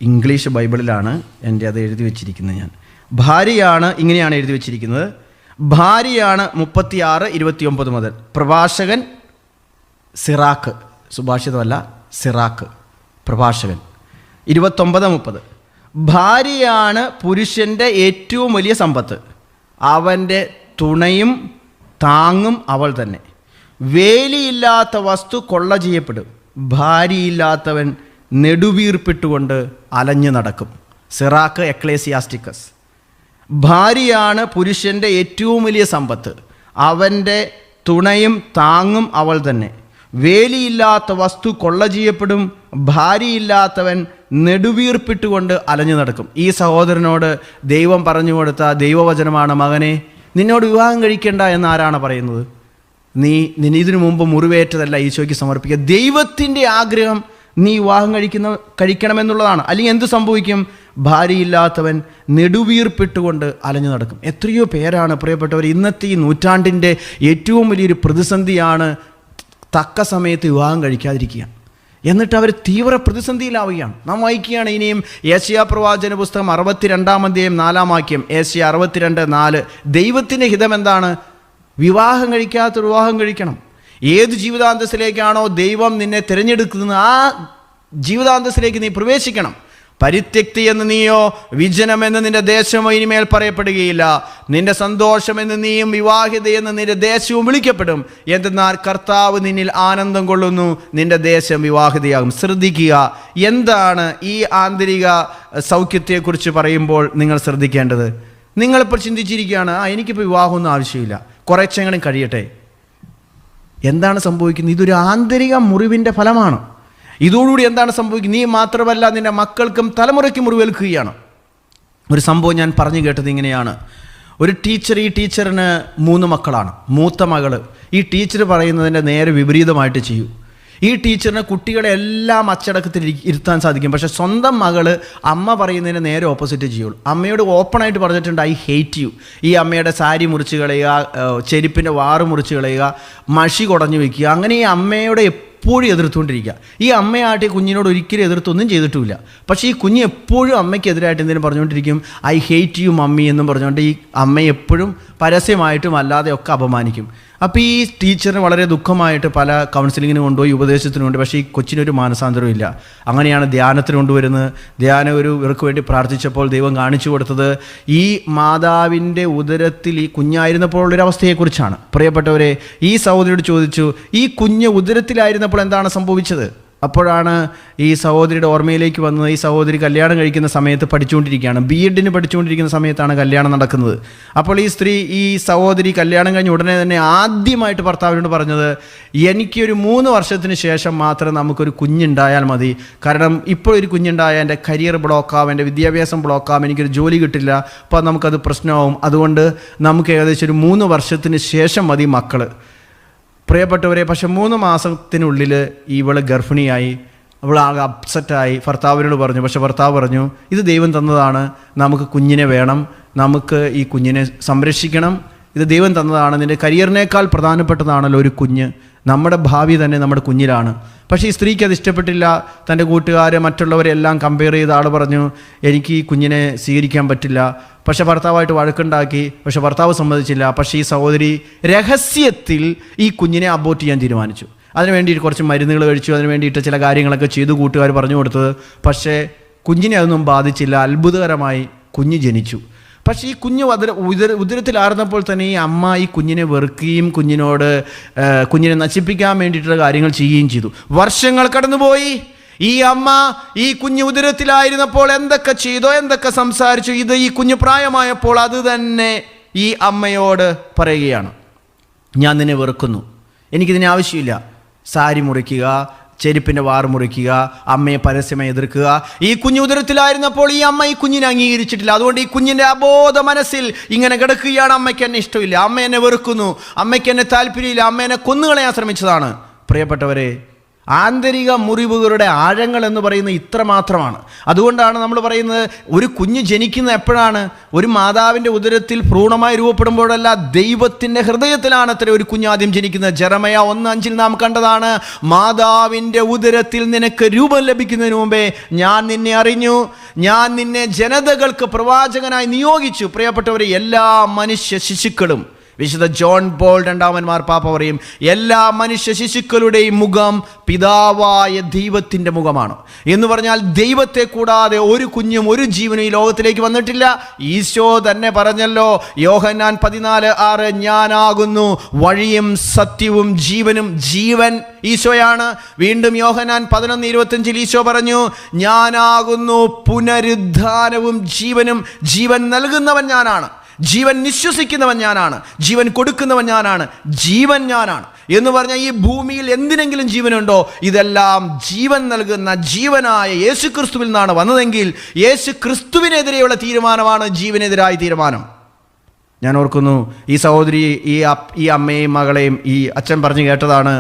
ഇംഗ്ലീഷ് ബൈബിളിലാണ് എൻ്റെ അത് എഴുതി വച്ചിരിക്കുന്നത്. ഞാൻ ഭാര്യയാണ്, ഇങ്ങനെയാണ് എഴുതി വച്ചിരിക്കുന്നത്. ഭാര്യയാണ് 36:29 മുതൽ. പ്രഭാഷകൻ സിറാക്ക്, സുഭാഷിതമല്ല, സിറാക്ക് പ്രഭാഷകൻ. 29-30 ഭാര്യയാണ് പുരുഷൻ്റെ ഏറ്റവും വലിയ സമ്പത്ത്. അവൻ്റെ തുണയും താങ്ങും അവൾ തന്നെ. വേലിയില്ലാത്ത വസ്തു കൊള്ള ചെയ്യപ്പെടും, ഭാര്യയില്ലാത്തവൻ നെടുവീർപ്പിട്ടുകൊണ്ട് അലഞ്ഞു നടക്കും. സിറാക്ക് എക്ലേസിയാസ്റ്റിക്കസ്. ഭാര്യയാണ് പുരുഷൻ്റെ ഏറ്റവും വലിയ സമ്പത്ത്. അവൻ്റെ തുണയും താങ്ങും അവൾ തന്നെ. വേലിയില്ലാത്ത വസ്തു കൊള്ള ചെയ്യപ്പെടും, ഭാര്യയില്ലാത്തവൻ നെടുവീർപ്പിട്ടുകൊണ്ട് അലഞ്ഞു നടക്കും. ഈ സഹോദരനോട് ദൈവം പറഞ്ഞു കൊടുത്ത ദൈവവചനമാണ്, മകനെ നിന്നോട് വിവാഹം കഴിക്കേണ്ട എന്ന് ആരാണ് പറയുന്നത്? നീ ഇതിനു മുമ്പ് മുറിവേറ്റതല്ല ഈശോയ്ക്ക് സമർപ്പിക്കുക. ദൈവത്തിൻ്റെ ആഗ്രഹം നീ വിവാഹം കഴിക്കണമെന്നുള്ളതാണ്. അല്ലെങ്കിൽ എന്ത് സംഭവിക്കും? ഭാര്യയില്ലാത്തവൻ നെടുവീർപ്പിട്ടുകൊണ്ട് അലഞ്ഞു നടക്കും. എത്രയോ പേരാണ് പ്രിയപ്പെട്ടവർ, ഇന്നത്തെ ഈ നൂറ്റാണ്ടിൻ്റെ ഏറ്റവും വലിയൊരു പ്രതിസന്ധിയാണ് തക്ക സമയത്ത് വിവാഹം കഴിക്കാതിരിക്കുക. എന്നിട്ട് അവർ തീവ്ര പ്രതിസന്ധിയിലാവുകയാണ്. നാം വായിക്കുകയാണ് ഇനിയും ഏശയ്യാ പ്രവാചന പുസ്തകം 62-ാം അധ്യായം 4-ാം വാക്യം. ഏശയ്യ 62:4. ദൈവത്തിൻ്റെ ഹിതം എന്താണ്? വിവാഹം കഴിക്കാത്ത വിവാഹം കഴിക്കണം. ഏത് ജീവിതാന്തസ്സിലേക്കാണോ ദൈവം നിന്നെ തിരഞ്ഞെടുക്കുന്നത് ആ ജീവിതാന്തസ്സിലേക്ക് നീ പ്രവേശിക്കണം. പരിത്യക്തി എന്ന് നീയോ വിജനമെന്ന് നിന്റെ ദേശമോ ഇനിമേൽ പറയപ്പെടുകയില്ല. നിന്റെ സന്തോഷമെന്ന് നീയും വിവാഹിതയെന്ന് നിന്റെ ദേശവും വിളിക്കപ്പെടും. എന്തെന്നാൽ കർത്താവ് നിന്നിൽ ആനന്ദം കൊള്ളുന്നു, നിന്റെ ദേശം വിവാഹിതയാകും. ശ്രദ്ധിക്കുക, എന്താണ് ഈ ആന്തരിക സൗഖ്യത്തെക്കുറിച്ച് പറയുമ്പോൾ നിങ്ങൾ ശ്രദ്ധിക്കേണ്ടത്? നിങ്ങളിപ്പോൾ ചിന്തിച്ചിരിക്കുകയാണ്, എനിക്കിപ്പോൾ വിവാഹമൊന്നും ആവശ്യമില്ല, കുറച്ചെങ്കിലും കഴിയട്ടെ. എന്താണ് സംഭവിക്കുന്നത്? ഇതൊരു ആന്തരിക മുറിവിൻ്റെ ഫലമാണ്. ഇതോടുകൂടി എന്താണ് സംഭവിക്കുന്നത്? നീ മാത്രമല്ല, നിൻ്റെ മക്കൾക്കും തലമുറയ്ക്ക് മുറിവേൽക്കുകയാണ്. ഒരു സംഭവം ഞാൻ പറഞ്ഞു കേട്ടത് ഇങ്ങനെയാണ്. ഒരു ടീച്ചർ, ഈ ടീച്ചറിന് 3 മക്കളാണ്. മൂത്ത മകൾ ഈ ടീച്ചർ പറയുന്നതിൻ്റെ നേരെ വിപരീതമായിട്ട് ചെയ്യും. ഈ ടീച്ചറിന് കുട്ടികളെ എല്ലാം അച്ചടക്കത്തിൽ ഇരുത്താൻ സാധിക്കും. പക്ഷേ സ്വന്തം മകൾ അമ്മ പറയുന്നതിന് നേരെ ഓപ്പോസിറ്റ് ചെയ്യുള്ളൂ. അമ്മയോട് ഓപ്പണായിട്ട് പറഞ്ഞിട്ടുണ്ട്, ഐ ഹേറ്റ് യു. ഈ അമ്മയുടെ സാരി മുറിച്ച് കളയുക, ചെരുപ്പിൻ്റെ വാറ് മുറിച്ച് കളയുക, മഷി കുടഞ്ഞു വയ്ക്കുക. അങ്ങനെ ഈ അമ്മയോട് എപ്പോഴും എതിർത്തുകൊണ്ടിരിക്കുക. ഈ അമ്മയായിട്ട് കുഞ്ഞിനോട് ഒരിക്കലും എതിർത്തൊന്നും ചെയ്തിട്ടുമില്ല. പക്ഷേ ഈ കുഞ്ഞ് എപ്പോഴും അമ്മയ്ക്കെതിരായിട്ട് എന്തെങ്കിലും പറഞ്ഞുകൊണ്ടിരിക്കും, ഐ ഹേറ്റ് യു മമ്മി എന്നും പറഞ്ഞുകൊണ്ട് ഈ അമ്മയെ എപ്പോഴും പരസ്യമായിട്ടും അല്ലാതെയൊക്കെ അപമാനിക്കും. അപ്പോൾ ഈ ടീച്ചറിന് വളരെ ദുഃഖമായിട്ട് പല കൗൺസിലിങ്ങിന് കൊണ്ടുപോയി, ഉപദേശത്തിന് കൊണ്ട്. പക്ഷേ ഈ കൊച്ചിനൊരു മാനസാന്തരവും ഇല്ല. അങ്ങനെയാണ് ധ്യാനത്തിന് കൊണ്ടുവരുന്നത്. ധ്യാനം ഇവർക്ക് വേണ്ടി പ്രാർത്ഥിച്ചപ്പോൾ ദൈവം കാണിച്ചു കൊടുത്തത് ഈ മാതാവിൻ്റെ ഉദരത്തിൽ ഈ കുഞ്ഞായിരുന്നപ്പോൾ ഉള്ളൊരവസ്ഥയെക്കുറിച്ചാണ്. പ്രിയപ്പെട്ടവരെ, ഈ സഹോദരിയോട് ചോദിച്ചു, ഈ കുഞ്ഞ് ഉദരത്തിലായിരുന്നപ്പോൾ എന്താണ് സംഭവിച്ചത്? അപ്പോഴാണ് ഈ സഹോദരിയുടെ ഓർമ്മയിലേക്ക് വന്നത്. ഈ സഹോദരി കല്യാണം കഴിക്കുന്ന സമയത്ത് പഠിച്ചുകൊണ്ടിരിക്കുകയാണ്. BEdന് പഠിച്ചുകൊണ്ടിരിക്കുന്ന സമയത്താണ് കല്യാണം നടക്കുന്നത്. അപ്പോൾ ഈ സഹോദരി കല്യാണം കഴിഞ്ഞ് ഉടനെ തന്നെ ആദ്യമായിട്ട് ഭർത്താവിനോട് പറഞ്ഞത്, എനിക്കൊരു 3 വർഷത്തിന് ശേഷം മാത്രം നമുക്കൊരു കുഞ്ഞുണ്ടായാൽ മതി. കാരണം ഇപ്പോൾ ഒരു കുഞ്ഞുണ്ടായാൽ എൻ്റെ കരിയർ ബ്ലോക്കാവും, എൻ്റെ വിദ്യാഭ്യാസം ബ്ലോക്കാവും, എനിക്കൊരു ജോലി കിട്ടില്ല, അപ്പോൾ നമുക്കത് പ്രശ്നമാവും. അതുകൊണ്ട് നമുക്ക് ഏകദേശം ഒരു 3 വർഷത്തിന് ശേഷം മതി മക്കൾ. പ്രിയപ്പെട്ടവരെ, പക്ഷെ 3 മാസത്തിനുള്ളിൽ ഇവൾ ഗർഭിണിയായി. അവൾ ആകെ അപ്സെറ്റായി. ഭർത്താവിനോട് പറഞ്ഞു. പക്ഷെ ഭർത്താവ് പറഞ്ഞു, ഇത് ദൈവം തന്നതാണ്, നമുക്ക് കുഞ്ഞിനെ വേണം, നമുക്ക് ഈ കുഞ്ഞിനെ സംരക്ഷിക്കണം, ഇത് ദൈവം തന്നതാണ്, നിൻ്റെ കരിയറിനേക്കാൾ പ്രധാനപ്പെട്ടതാണല്ലോ ഒരു കുഞ്ഞ്, നമ്മുടെ ഭാവി തന്നെ നമ്മുടെ കുഞ്ഞിലാണ്. പക്ഷേ ഈ സ്ത്രീക്ക് അത് ഇഷ്ടപ്പെട്ടില്ല. തൻ്റെ കൂട്ടുകാരെ മറ്റുള്ളവരെല്ലാം കമ്പയർ ചെയ്ത ആൾ പറഞ്ഞു, എനിക്ക് ഈ കുഞ്ഞിനെ സ്വീകരിക്കാൻ പറ്റില്ല. പക്ഷെ ഭർത്താവായിട്ട് വഴക്കുണ്ടാക്കി. പക്ഷെ ഭർത്താവ് സമ്മതിച്ചില്ല. പക്ഷേ ഈ സഹോദരി രഹസ്യത്തിൽ ഈ കുഞ്ഞിനെ അബോർട്ട് ചെയ്യാൻ തീരുമാനിച്ചു. അതിന് വേണ്ടിയിട്ട് കുറച്ച് മരുന്നുകൾ കഴിച്ചു, അതിന് വേണ്ടിയിട്ട് ചില കാര്യങ്ങളൊക്കെ ചെയ്തു കൂട്ടുകാർ പറഞ്ഞു കൊടുത്തത്. പക്ഷേ കുഞ്ഞിനെ അതൊന്നും ബാധിച്ചില്ല. അത്ഭുതകരമായി കുഞ്ഞ് ജനിച്ചു. പക്ഷേ ഈ കുഞ്ഞ് ഉദരത്തിലാർന്നപ്പോൾ തന്നെ ഈ അമ്മ ഈ കുഞ്ഞിനെ വെറുക്കുകയും കുഞ്ഞിനെ നശിപ്പിക്കാൻ വേണ്ടിയിട്ടുള്ള കാര്യങ്ങൾ ചെയ്യുകയും ചെയ്തു. വർഷങ്ങൾ കടന്നുപോയി. ഈ അമ്മ ഈ കുഞ്ഞ് ഉദരത്തിലായിരുന്നപ്പോൾ എന്തൊക്കെ ചെയ്തോ, എന്തൊക്കെ സംസാരിച്ചു, ഇത് ഈ കുഞ്ഞ് പ്രായമായപ്പോൾ അത് തന്നെ ഈ അമ്മയോട് പറയുകയാണ്, ഞാൻ നിന്നെ വെറുക്കുന്നു, എനിക്കിതിന് ആവശ്യമില്ല. സാരി മുറിക്കുക, ചെരുപ്പിൻ്റെ വാറ് മുറിക്കുക, അമ്മയെ പരസ്യമായി എതിർക്കുക. ഈ കുഞ്ഞ് ഉദരത്തിലായിരുന്നപ്പോൾ ഈ അമ്മ ഈ കുഞ്ഞിനെ അംഗീകരിച്ചിട്ടില്ല. അതുകൊണ്ട് ഈ കുഞ്ഞിൻ്റെ അബോധ മനസ്സിൽ ഇങ്ങനെ കിടക്കുകയാണ്, അമ്മയ്ക്ക് എന്നെ ഇഷ്ടമില്ല, അമ്മ എന്നെ വെറുക്കുന്നു, അമ്മയ്ക്ക് എന്നെ താല്പര്യമില്ല, അമ്മ എന്നെ കൊന്നുകളയാൻ ശ്രമിച്ചതാണ്. പ്രിയപ്പെട്ടവരെ, ആന്തരിക മുറിവുകളുടെ ആഴങ്ങൾ എന്ന് പറയുന്നത് ഇത്ര മാത്രമാണ്. അതുകൊണ്ടാണ് നമ്മൾ പറയുന്നത്, ഒരു കുഞ്ഞ് ജനിക്കുന്ന എപ്പോഴാണ്? ഒരു മാതാവിൻ്റെ ഉദരത്തിൽ ഭ്രൂണമായി രൂപപ്പെടുമ്പോഴല്ല, ദൈവത്തിൻ്റെ ഹൃദയത്തിലാണ് അത്ര ഒരു കുഞ്ഞാദ്യം ജനിക്കുന്നത്. ജെറമയ 1:5 നാം കണ്ടതാണ്, മാതാവിൻ്റെ ഉദരത്തിൽ നിനക്ക് രൂപം ലഭിക്കുന്നതിന് മുമ്പേ ഞാൻ നിന്നെ അറിഞ്ഞു, ഞാൻ നിന്നെ ജനതകൾക്ക് പ്രവാചകനായി നിയോഗിച്ചു. പ്രിയപ്പെട്ടവരെ, എല്ലാ മനുഷ്യ ശിശുക്കളും വിശുദ്ധ ജോൺ പോൾ രണ്ടാമൻ മാർപ്പാപ്പ പറയും, എല്ലാ മനുഷ്യ ശിശുക്കളുടെയും മുഖം പിതാവായ ദൈവത്തിൻ്റെ മുഖമാണ് എന്ന് പറഞ്ഞാൽ ദൈവത്തെ കൂടാതെ ഒരു കുഞ്ഞും ഒരു ജീവനും ഈ ലോകത്തിലേക്ക് വന്നിട്ടില്ല. ഈശോ തന്നെ പറഞ്ഞല്ലോ, യോഹന്നാൻ 14:6, ഞാനാകുന്നു വഴിയും സത്യവും ജീവനും. ജീവൻ ഈശോയാണ്. വീണ്ടും യോഹന്നാൻ 11:25 ഈശോ പറഞ്ഞു, ഞാനാകുന്നു പുനരുദ്ധാനവും ജീവനും. ജീവൻ നൽകുന്നവൻ ഞാനാണ്, ജീവൻ നിശ്വസിക്കുന്നവൻ ഞാനാണ്, ജീവൻ കൊടുക്കുന്നവൻ ഞാനാണ്, ജീവൻ ഞാനാണ് എന്ന് പറഞ്ഞാൽ ഈ ഭൂമിയിൽ എന്തിനെങ്കിലും ജീവനുണ്ടോ? ഇതെല്ലാം ജീവൻ നൽകുന്ന ജീവനായ യേശു ക്രിസ്തുവിൽ നിന്നാണ് വന്നതെങ്കിൽ യേശു ക്രിസ്തുവിനെതിരെയുള്ള തീരുമാനമാണ് ജീവനെതിരായ തീരുമാനം. ഞാൻ ഓർക്കുന്നു, ഈ സഹോദരി ഈ അമ്മയും മകളെയും ഈ അച്ഛൻ പറഞ്ഞു കേട്ടതാണ്.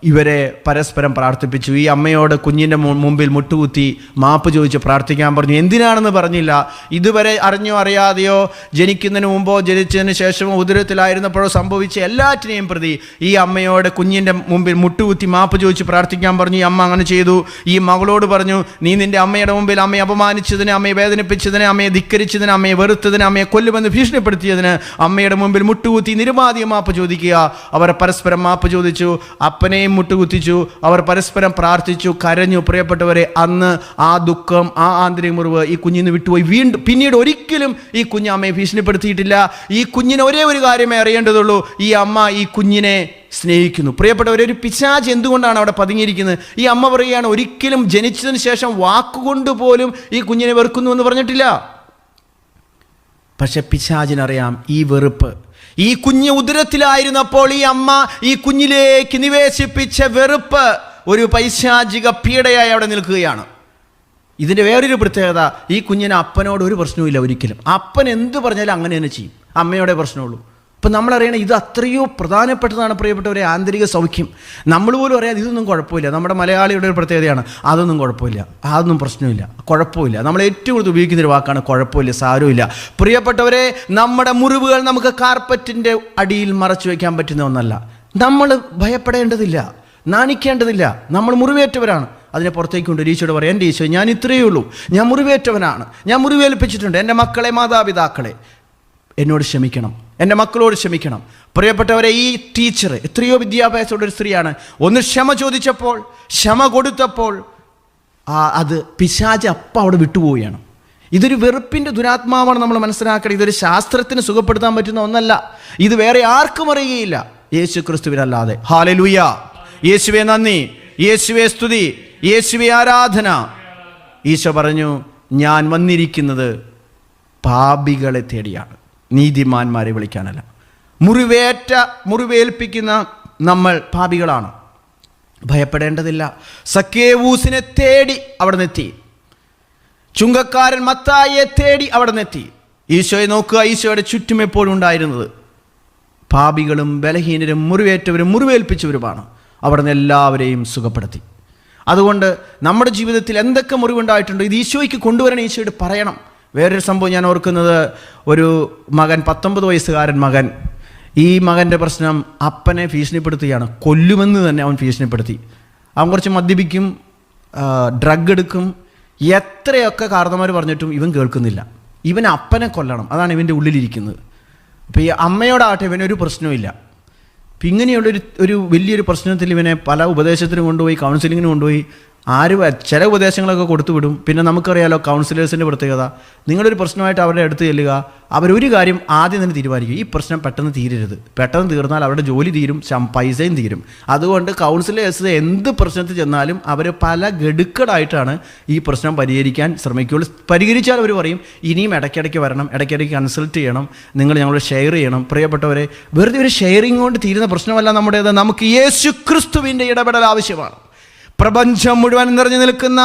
ഇവരെ പരസ്പരം പ്രാർത്ഥിപ്പിച്ചു. ഈ അമ്മയോട് കുഞ്ഞിൻ്റെ മുമ്പിൽ മുട്ടുകുത്തി മാപ്പ് ചോദിച്ച് പ്രാർത്ഥിക്കാൻ പറഞ്ഞു. എന്തിനാണെന്ന് പറഞ്ഞില്ല. ഇതുവരെ അറിഞ്ഞോ അറിയാതെയോ, ജനിക്കുന്നതിന് മുമ്പോ ജനിച്ചതിന് ശേഷമോ ഉദരത്തിലായിരുന്നപ്പോഴോ സംഭവിച്ച എല്ലാറ്റിനെയും പ്രതി ഈ അമ്മയോട് കുഞ്ഞിൻ്റെ മുമ്പിൽ മുട്ടുകുത്തി മാപ്പ് ചോദിച്ച് പ്രാർത്ഥിക്കാൻ പറഞ്ഞു. ഈ അമ്മ അങ്ങനെ ചെയ്തു. ഈ മകളോട് പറഞ്ഞു, നീ നിൻ്റെ അമ്മയുടെ മുമ്പിൽ അമ്മയെ അപമാനിച്ചതിന്, അമ്മയെ വേദനിപ്പിച്ചതിന്, അമ്മയെ ധിക്കരിച്ചതിന്, അമ്മയെ വെറുത്തതിന്, അമ്മയെ കൊല്ലുമെന്ന് ഭീഷണിപ്പെടുത്തിയതിന് അമ്മയുടെ മുമ്പിൽ മുട്ടുകുത്തി നിരുപാധികം മാപ്പ് ചോദിക്കുക. അവർ പരസ്പരം മാപ്പ് ചോദിച്ചു, അപ്പനെയും മുട്ടുകുത്തിച്ചു, അവർ പരസ്പരം പ്രാർത്ഥിച്ചു, കരഞ്ഞു. പ്രിയപ്പെട്ടവരെ, അന്ന് ആ ദുഃഖം, ആ ആന്തരിക മുറിവ് ഈ കുഞ്ഞിന് വിട്ടുപോയി. പിന്നീട് ഒരിക്കലും ഈ കുഞ്ഞ് അമ്മയെ ഭീഷണിപ്പെടുത്തിയിട്ടില്ല. ഈ കുഞ്ഞിന് ഒരേ ഒരു കാര്യമേ അറിയേണ്ടതുള്ളൂ, ഈ അമ്മ ഈ കുഞ്ഞിനെ സ്നേഹിക്കുന്നു. പ്രിയപ്പെട്ടവരെ, ഒരു പിശാച് എന്തുകൊണ്ടാണ് അവിടെ പതുങ്ങിയിരിക്കുന്നത്? ഈ അമ്മ പറയുകയാണ്, ഒരിക്കലും ജനിച്ചതിന് ശേഷം വാക്കുകൊണ്ട് പോലും ഈ കുഞ്ഞിനെ വെറുക്കുന്നു എന്ന് പറഞ്ഞിട്ടില്ല. പക്ഷെ പിശാചിനറിയാം ഈ വെറുപ്പ്. ഈ കുഞ്ഞ് ഉദരത്തിലായിരുന്നപ്പോൾ ഈ അമ്മ ഈ കുഞ്ഞിലേക്ക് നിവേശിപ്പിച്ച വെറുപ്പ് ഒരു പൈശാചിക പീഡയായി അവിടെ നിൽക്കുകയാണ്. ഇതിൻ്റെ വേറൊരു പ്രത്യേകത, ഈ കുഞ്ഞിന് അപ്പനോട് ഒരു പ്രശ്നവുമില്ല ഒരിക്കലും. അപ്പൻ എന്ത് പറഞ്ഞാലും അങ്ങനെ തന്നെ ചെയ്യും. അമ്മയോടെ പ്രശ്നമുള്ളൂ. അപ്പം നമ്മളറിയണം, ഇത് അത്രയോ പ്രധാനപ്പെട്ടതാണ് പ്രിയപ്പെട്ടവരെ, ആന്തരിക സൗഖ്യം. നമ്മൾ പോലും അറിയാതെ ഇതൊന്നും കുഴപ്പമില്ല. നമ്മുടെ മലയാളിയുടെ ഒരു പ്രത്യേകതയാണ്, അതൊന്നും കുഴപ്പമില്ല, അതൊന്നും പ്രശ്നമില്ല, കുഴപ്പമില്ല. നമ്മൾ ഏറ്റവും കൂടുതൽ ഉപയോഗിക്കുന്നൊരു വാക്കാണ് കുഴപ്പമില്ല, സാരമില്ല. പ്രിയപ്പെട്ടവരെ, നമ്മുടെ മുറിവുകൾ നമുക്ക് കാർപ്പറ്റിൻ്റെ അടിയിൽ മറച്ചു വയ്ക്കാൻ പറ്റുന്ന ഒന്നല്ല. നമ്മൾ ഭയപ്പെടേണ്ടതില്ല, നാണിക്കേണ്ടതില്ല. നമ്മൾ മുറിവേറ്റവരാണ്. അതിനെ പുറത്തേക്ക് കൊണ്ട് ഈശോയോട് പറയാം, എൻ്റെ ഈശോ, ഞാൻ ഇത്രയേ ഉള്ളൂ, ഞാൻ മുറിവേറ്റവനാണ്, ഞാൻ മുറിവേൽപ്പിച്ചിട്ടുണ്ട്. എൻ്റെ മക്കളെ, മാതാപിതാക്കളെ എന്നോട് ക്ഷമിക്കണം, എൻ്റെ മക്കളോട് ക്ഷമിക്കണം. പ്രിയപ്പെട്ടവരെ, ഈ ടീച്ചർ എത്രയോ വിദ്യാഭ്യാസമുള്ള ഒരു സ്ത്രീയാണ്. ഒന്ന് ക്ഷമ ചോദിച്ചപ്പോൾ, ക്ഷമ കൊടുത്തപ്പോൾ അത് പിശാച് അപ്പം അവിടെ വിട്ടുപോവുകയാണ്. ഇതൊരു വെറുപ്പിൻ്റെ ദുരാത്മാവാണ് നമ്മൾ മനസ്സിലാക്കണം. ഇതൊരു ശാസ്ത്രത്തിന് സുഖപ്പെടുത്താൻ പറ്റുന്ന ഒന്നല്ല. ഇത് വേറെ ആർക്കും അറിയുകയില്ല, യേശു ക്രിസ്തുവിനല്ലാതെ. ഹല്ലേലൂയ! യേശുവേ നന്ദി, യേശുവേ സ്തുതി, യേശുവേ ആരാധന. ഈശോ പറഞ്ഞു, ഞാൻ വന്നിരിക്കുന്നത് പാപികളെ തേടിയാണ്, നീതിമാന്മാരെ വിളിക്കാനല്ല. മുറിവേൽപ്പിക്കുന്ന നമ്മൾ പാപികളാണ്, ഭയപ്പെടേണ്ടതില്ല. സക്കേവൂസിനെ തേടി അവിടെ നിന്നെത്തി. ചുങ്കക്കാരൻ മത്തായിയെ തേടി അവിടെ നിന്നെത്തി. ഈശോയെ നോക്കുക, ഈശോയുടെ ചുറ്റും എപ്പോഴും ഉണ്ടായിരുന്നത് പാപികളും ബലഹീനരും മുറിവേറ്റവരും മുറിവേൽപ്പിച്ചവരുമാണ്. അവിടെ നിന്ന് എല്ലാവരെയും സുഖപ്പെടുത്തി. അതുകൊണ്ട് നമ്മുടെ ജീവിതത്തിൽ എന്തൊക്കെ മുറിവുണ്ടായിട്ടുണ്ടോ ഇത് ഈശോയ്ക്ക് കൊണ്ടുവരണം, ഈശോയോട് പറയണം. വേറൊരു സംഭവം ഞാൻ ഓർക്കുന്നത്, ഒരു മകൻ, 19 വയസ്സുകാരൻ മകൻ. ഈ മകൻ്റെ പ്രശ്നം, അപ്പനെ ഭീഷണിപ്പെടുത്തുകയാണ്, കൊല്ലുമെന്ന് തന്നെ അവൻ ഭീഷണിപ്പെടുത്തി. അവൻ കുറച്ച് മദ്യപിക്കും, ഡ്രഗ് എടുക്കും, എത്രയൊക്കെ കാരണന്മാർ പറഞ്ഞിട്ടും ഇവൻ കേൾക്കുന്നില്ല. ഇവൻ അപ്പനെ കൊല്ലണം, അതാണ് ഇവൻ്റെ ഉള്ളിലിരിക്കുന്നത്. അപ്പോൾ ഈ അമ്മയോടാകട്ടെ ഇവനൊരു പ്രശ്നവുമില്ല. അപ്പം ഇങ്ങനെയുള്ളൊരു വലിയൊരു പ്രശ്നത്തിൽ ഇവനെ പല ഉപദേശത്തിനും കൊണ്ടുപോയി, കൗൺസിലിങ്ങിന് കൊണ്ടുപോയി. ചില ഉപദേശങ്ങളൊക്കെ കൊടുത്തു വിടും. പിന്നെ നമുക്കറിയാലോ കൗൺസിലേഴ്സിൻ്റെ പ്രത്യേകത, നിങ്ങളൊരു പ്രശ്നമായിട്ട് അവരുടെ അടുത്ത് ചെല്ലുക, അവരൊരു കാര്യം ആദ്യം തന്നെ തീരുമാനിക്കും, ഈ പ്രശ്നം പെട്ടെന്ന് തീരരുത്. പെട്ടെന്ന് തീർന്നാൽ അവരുടെ ജോലി തീരും, പൈസയും തീരും. അതുകൊണ്ട് കൗൺസിലേഴ്സ് എന്ത് പ്രശ്നത്തിൽ ചെന്നാലും അവർ പല ഗഡുക്കളായിട്ടാണ് ഈ പ്രശ്നം പരിഹരിക്കാൻ ശ്രമിക്കുകയുള്ളൂ. പരിഹരിച്ചാൽ അവർ പറയും, ഇനിയും ഇടയ്ക്കിടയ്ക്ക് വരണം, ഇടയ്ക്കിടയ്ക്ക് കൺസൾട്ട് ചെയ്യണം, നിങ്ങൾ ഞങ്ങൾ ഷെയർ ചെയ്യണം. പ്രിയപ്പെട്ടവരെ, വെറുതെ ഒരു ഷെയറിംഗ് കൊണ്ട് തീരുന്ന പ്രശ്നമല്ല നമ്മുടേത്. നമുക്ക് യേശു ക്രിസ്തുവിൻ്റെ ഇടപെടൽ ആവശ്യമാണ്. പ്രപഞ്ചം മുഴുവൻ നിറഞ്ഞു നിൽക്കുന്ന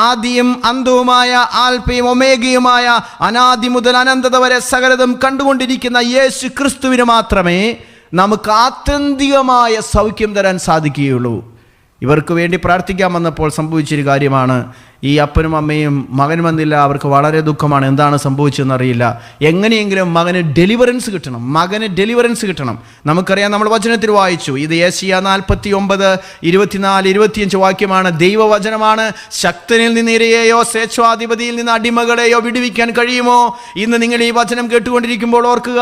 ആദിയും അന്തവുമായ, ആൽഫയും ഒമേഗയുമായ, അനാദി മുതൽ അനന്തത വരെ സകലതും കണ്ടുകൊണ്ടിരിക്കുന്ന യേശു ക്രിസ്തുവിന് മാത്രമേ നമുക്ക് ആത്യന്തികമായ സൗഖ്യം തരാൻ സാധിക്കുകയുള്ളൂ. ഇവർക്ക് വേണ്ടി പ്രാർത്ഥിക്കാൻ വന്നപ്പോൾ സംഭവിച്ചൊരു കാര്യമാണ്, ഈ അപ്പനും അമ്മയും മകൻ വന്നില്ല, അവർക്ക് വളരെ ദുഃഖമാണ്. എന്താണ് സംഭവിച്ചതെന്നറിയില്ല. എങ്ങനെയെങ്കിലും മകന് ഡെലിവറൻസ് കിട്ടണം. നമുക്കറിയാം, നമ്മൾ വചനത്തിൽ വായിച്ചു, ഇത് യെശയ്യാ 49:24-25 വാക്യമാണ്, ദൈവവചനമാണ്. ശക്തനിൽ നിന്ന് ഇരയെയോ സ്വേച്ഛാധിപതിയിൽ നിന്ന് അടിമകളെയോ വിടുവിക്കാൻ കഴിയുമോ? ഇന്ന് നിങ്ങൾ ഈ വചനം കേട്ടുകൊണ്ടിരിക്കുമ്പോൾ ഓർക്കുക,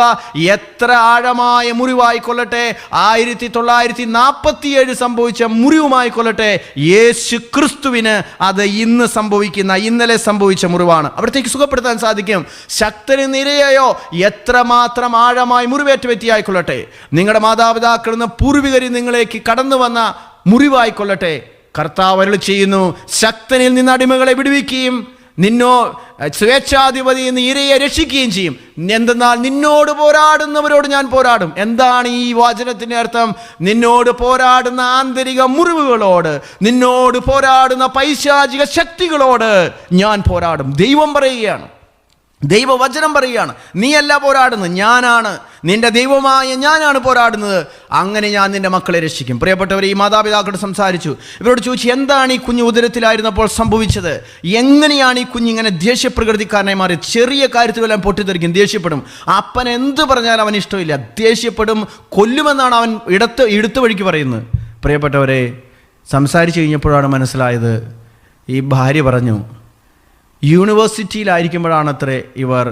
എത്ര ആഴമായ മുറിവായിക്കൊള്ളട്ടെ, 1947 സംഭവിച്ച മുറിവുമായിക്കൊള്ളട്ടെ, യേശു ക്രിസ്തുവിന് അത് ഇന്നലെ സംഭവിച്ച മുറിവാണ്. അവിടത്തേക്ക് സുഖപ്പെടുത്താൻ സാധിക്കും. ശക്തന് നിരയോ എത്രമാത്രം ആഴമായി മുറിവേറ്റ വ്യക്തിയായിക്കൊള്ളട്ടെ, നിങ്ങളുടെ മാതാപിതാക്കളിൽ നിന്ന് പൂർവികരിൽ നിങ്ങളിലേക്ക് കടന്നു വന്ന മുറിവായിക്കൊള്ളട്ടെ, കർത്താവ് അരുളി ചെയ്യുന്നു, ശക്തനിൽ നിന്ന് അടിമകളെ വിടുവിക്കുകയും സ്വേച്ഛാധിപതി എന്ന് ഇരയെ രക്ഷിക്കുകയും ചെയ്യും. എന്തെന്നാൽ നിന്നോട് പോരാടുന്നവരോട് ഞാൻ പോരാടും. എന്താണ് ഈ വചനത്തിൻ്റെ അർത്ഥം? നിന്നോട് പോരാടുന്ന ആന്തരിക മുറിവുകളോട്, നിന്നോട് പോരാടുന്ന പൈശാചിക ശക്തികളോട് ഞാൻ പോരാടും. ദൈവം പറയുകയാണ്, ദൈവവചനം പറയുകയാണ്, നീയല്ല പോരാടുന്നത്, ഞാനാണ്, നിന്റെ ദൈവമായ ഞാനാണ് പോരാടുന്നത്. അങ്ങനെ ഞാൻ നിന്റെ മക്കളെ രക്ഷിക്കും. പ്രിയപ്പെട്ടവർ, ഈ മാതാപിതാക്കളോട് സംസാരിച്ചു. ഇവരോട് ചോദിച്ചു, എന്താണ് ഈ കുഞ്ഞ് ഉദരത്തിലായിരുന്നപ്പോൾ സംഭവിച്ചത്? എങ്ങനെയാണ് ഈ കുഞ്ഞിങ്ങനെ ദേഷ്യപ്രകൃതിക്കാരനായി മാറി? ചെറിയ കാര്യത്തിലെല്ലാം പൊട്ടിത്തെറിക്കും, ദേഷ്യപ്പെടും. അപ്പൻ എന്ത് പറഞ്ഞാലും അവന് ഇഷ്ടമില്ല, ദേഷ്യപ്പെടും, കൊല്ലുമെന്നാണ് അവൻ എടുത്ത വഴിക്ക് പറയുന്നത്. പ്രിയപ്പെട്ടവരെ, സംസാരിച്ചു കഴിഞ്ഞപ്പോഴാണ് മനസ്സിലായത്, ഈ ഭാര്യ പറഞ്ഞു, യൂണിവേഴ്സിറ്റിയിലായിരിക്കുമ്പോഴാണ് അത്രേ ഇവർ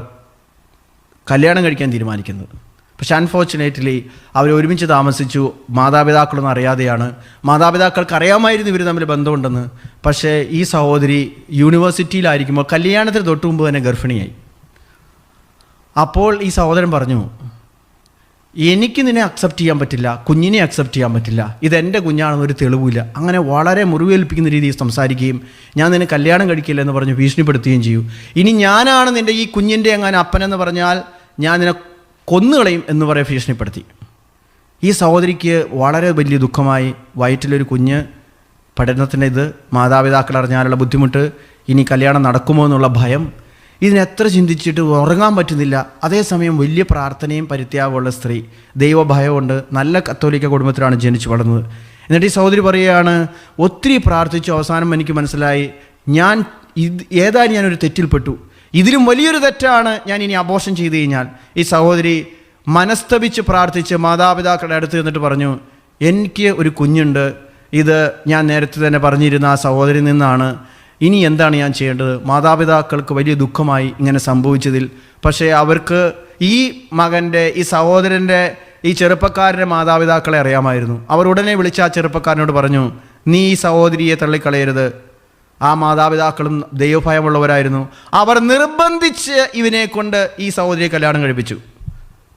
കല്യാണം കഴിക്കാൻ തീരുമാനിക്കുന്നത്. പക്ഷെ അൺഫോർച്ചുനേറ്റ്ലി അവർ ഒരുമിച്ച് താമസിച്ചു. മാതാപിതാക്കളൊന്നും അറിയാതെയാണ്. മാതാപിതാക്കൾക്ക് അറിയാമായിരുന്നു ഇവർ തമ്മിൽ ബന്ധമുണ്ടെന്ന്. പക്ഷേ ഈ സഹോദരി യൂണിവേഴ്സിറ്റിയിലായിരിക്കുമ്പോൾ കല്യാണത്തിന് തൊട്ട് മുമ്പ് തന്നെ ഗർഭിണിയായി. അപ്പോൾ ഈ സഹോദരൻ പറഞ്ഞു, എനിക്ക് നിന്നെ അക്സെപ്റ്റ് ചെയ്യാൻ പറ്റില്ല, കുഞ്ഞിനെ അക്സെപ്റ്റ് ചെയ്യാൻ പറ്റില്ല, ഇതെൻ്റെ കുഞ്ഞാണെന്നൊരു തെളിവില്ല. അങ്ങനെ വളരെ മുറിവേൽപ്പിക്കുന്ന രീതിയിൽ സംസാരിക്കുകയും ഞാൻ നിന്നെ കല്യാണം കഴിക്കില്ല എന്ന് പറഞ്ഞ് ഭീഷണിപ്പെടുത്തുകയും ചെയ്യൂ. ഇനി ഞാനാണ് നിൻ്റെ ഈ കുഞ്ഞിൻ്റെ എങ്ങനെ അപ്പനെന്ന് പറഞ്ഞാൽ ഞാൻ നിന്നെ കൊന്നുകളയും എന്ന് പറയാൻ ഭീഷണിപ്പെടുത്തി. ഈ സഹോദരിക്ക് വളരെ വലിയ ദുഃഖമായി. വയറ്റിലൊരു കുഞ്ഞ്, പഠനത്തിൻ്റെ ഇത്, മാതാപിതാക്കൾ അറിഞ്ഞാലുള്ള ബുദ്ധിമുട്ട്, ഇനി കല്യാണം നടക്കുമോ എന്നുള്ള ഭയം, ഇതിനെത്ര ചിന്തിച്ചിട്ട് ഉറങ്ങാൻ പറ്റുന്നില്ല. അതേസമയം വലിയ പ്രാർത്ഥനയും പരിത്യാഗമുള്ള സ്ത്രീ, ദൈവഭയമുണ്ട്, നല്ല കത്തോലിക്ക കുടുംബത്തിലാണ് ജനിച്ചു വളർന്നത്. എന്നിട്ട് ഈ സഹോദരി പറയുകയാണ്, ഒത്തിരി പ്രാർത്ഥിച്ചു, അവസാനം എനിക്ക് മനസ്സിലായി ഏതായാലും ഞാനൊരു തെറ്റിൽപ്പെട്ടു, ഇതിലും വലിയൊരു തെറ്റാണ് ഞാൻ ഇനി അബോർഷൻ ചെയ്തു കഴിഞ്ഞാൽ. ഈ സഹോദരി മനസ്തപിച്ച് പ്രാർത്ഥിച്ച് മാതാപിതാക്കളുടെ അടുത്ത് നിന്നിട്ട് പറഞ്ഞു, എനിക്ക് ഒരു കുഞ്ഞുണ്ട്, ഇത് ഞാൻ നേരത്തെ തന്നെ പറഞ്ഞിരുന്ന ആ സഹോദരിയിൽ നിന്നാണ്, ഇനി എന്താണ് ഞാൻ ചെയ്യേണ്ടത്? മാതാപിതാക്കൾക്ക് വലിയ ദുഃഖമായി ഇങ്ങനെ സംഭവിച്ചതിൽ. പക്ഷേ അവർക്ക് ഈ മകൻ്റെ, ഈ സഹോദരൻ്റെ, ഈ ചെറുപ്പക്കാരൻ്റെ മാതാപിതാക്കളെ അറിയാമായിരുന്നു. അവർ ഉടനെ വിളിച്ച് ആ ചെറുപ്പക്കാരനോട് പറഞ്ഞു, നീ ഈ സഹോദരിയെ തള്ളിക്കളയരുത്. ആ മാതാപിതാക്കളും ദൈവഭയമുള്ളവരായിരുന്നു. അവർ നിർബന്ധിച്ച് ഇവനെ കൊണ്ട് ഈ സഹോദരിയെ കല്യാണം കഴിപ്പിച്ചു.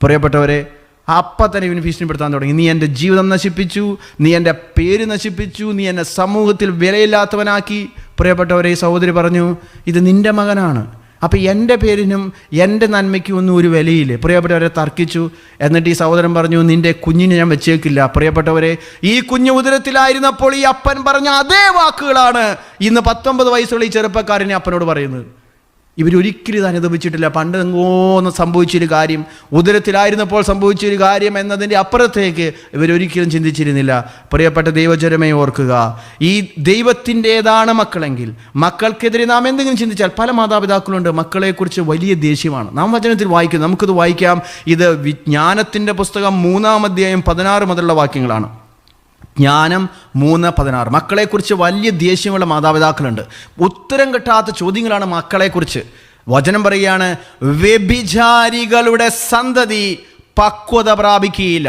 പ്രിയപ്പെട്ടവരെ, അപ്പം തന്നെ ഇവന് ഭീഷണിപ്പെടുത്താൻ തുടങ്ങി. നീ എൻ്റെ ജീവിതം നശിപ്പിച്ചു, നീ എൻ്റെ പേര് നശിപ്പിച്ചു, നീ എന്നെ സമൂഹത്തിൽ വിലയില്ലാത്തവനാക്കി. പ്രിയപ്പെട്ടവരെ, ഈ സഹോദരി പറഞ്ഞു, ഇത് നിൻ്റെ മകനാണ്, അപ്പോൾ എൻ്റെ പേരിനും എൻ്റെ നന്മയ്ക്കും ഒന്നും ഒരു വിലയില്ലേ. പ്രിയപ്പെട്ടവരെ, തർക്കിച്ചു. എന്നിട്ട് ഈ സഹോദരൻ പറഞ്ഞു, നിൻ്റെ കുഞ്ഞിനെ ഞാൻ വെച്ചേക്കില്ല. പ്രിയപ്പെട്ടവരെ, ഈ കുഞ്ഞ് ഉദരത്തിലായിരുന്നപ്പോൾ ഈ അപ്പൻ പറഞ്ഞ അതേ വാക്കുകളാണ് ഇന്ന് 19 വയസ്സുള്ള ഈ ചെറുപ്പക്കാരനെ അപ്പനോട് പറയുന്നത്. ഇവരൊരിക്കലും ഇത് അനുഭവിച്ചിട്ടില്ല. പണ്ട് എങ്ങോന്ന് സംഭവിച്ചൊരു കാര്യം, ഉദരത്തിലായിരുന്നപ്പോൾ സംഭവിച്ചൊരു കാര്യം എന്നതിൻ്റെ അപ്പുറത്തേക്ക് ഇവരൊരിക്കലും ചിന്തിച്ചിരുന്നില്ല. പ്രിയപ്പെട്ട ദൈവജനമേ, ഓർക്കുക, ഈ ദൈവത്തിൻ്റേതാണ് മക്കളെങ്കിൽ മക്കൾക്കെതിരെ നാം എന്തെങ്കിലും ചിന്തിച്ചാൽ, പല മാതാപിതാക്കളുണ്ട് മക്കളെക്കുറിച്ച് വലിയ ദേഷ്യമാണ്. നാം വചനത്തിൽ വായിക്കും, നമുക്കിത് വായിക്കാം. ഇത് വിജ്ഞാനത്തിൻ്റെ പുസ്തകം 3-ാം അധ്യായം 16 മുതലുള്ള വാക്യങ്ങളാണ്. ജ്ഞാനം 3:16. മക്കളെക്കുറിച്ച് വലിയ ദേഷ്യമുള്ള മാതാപിതാക്കളുണ്ട്. ഉത്തരം കിട്ടാത്ത ചോദ്യങ്ങളാണ് മക്കളെക്കുറിച്ച്. വചനം പറയുകയാണ്, വ്യഭിചാരികളുടെ സന്തതി പക്വത പ്രാപിക്കുകയില്ല,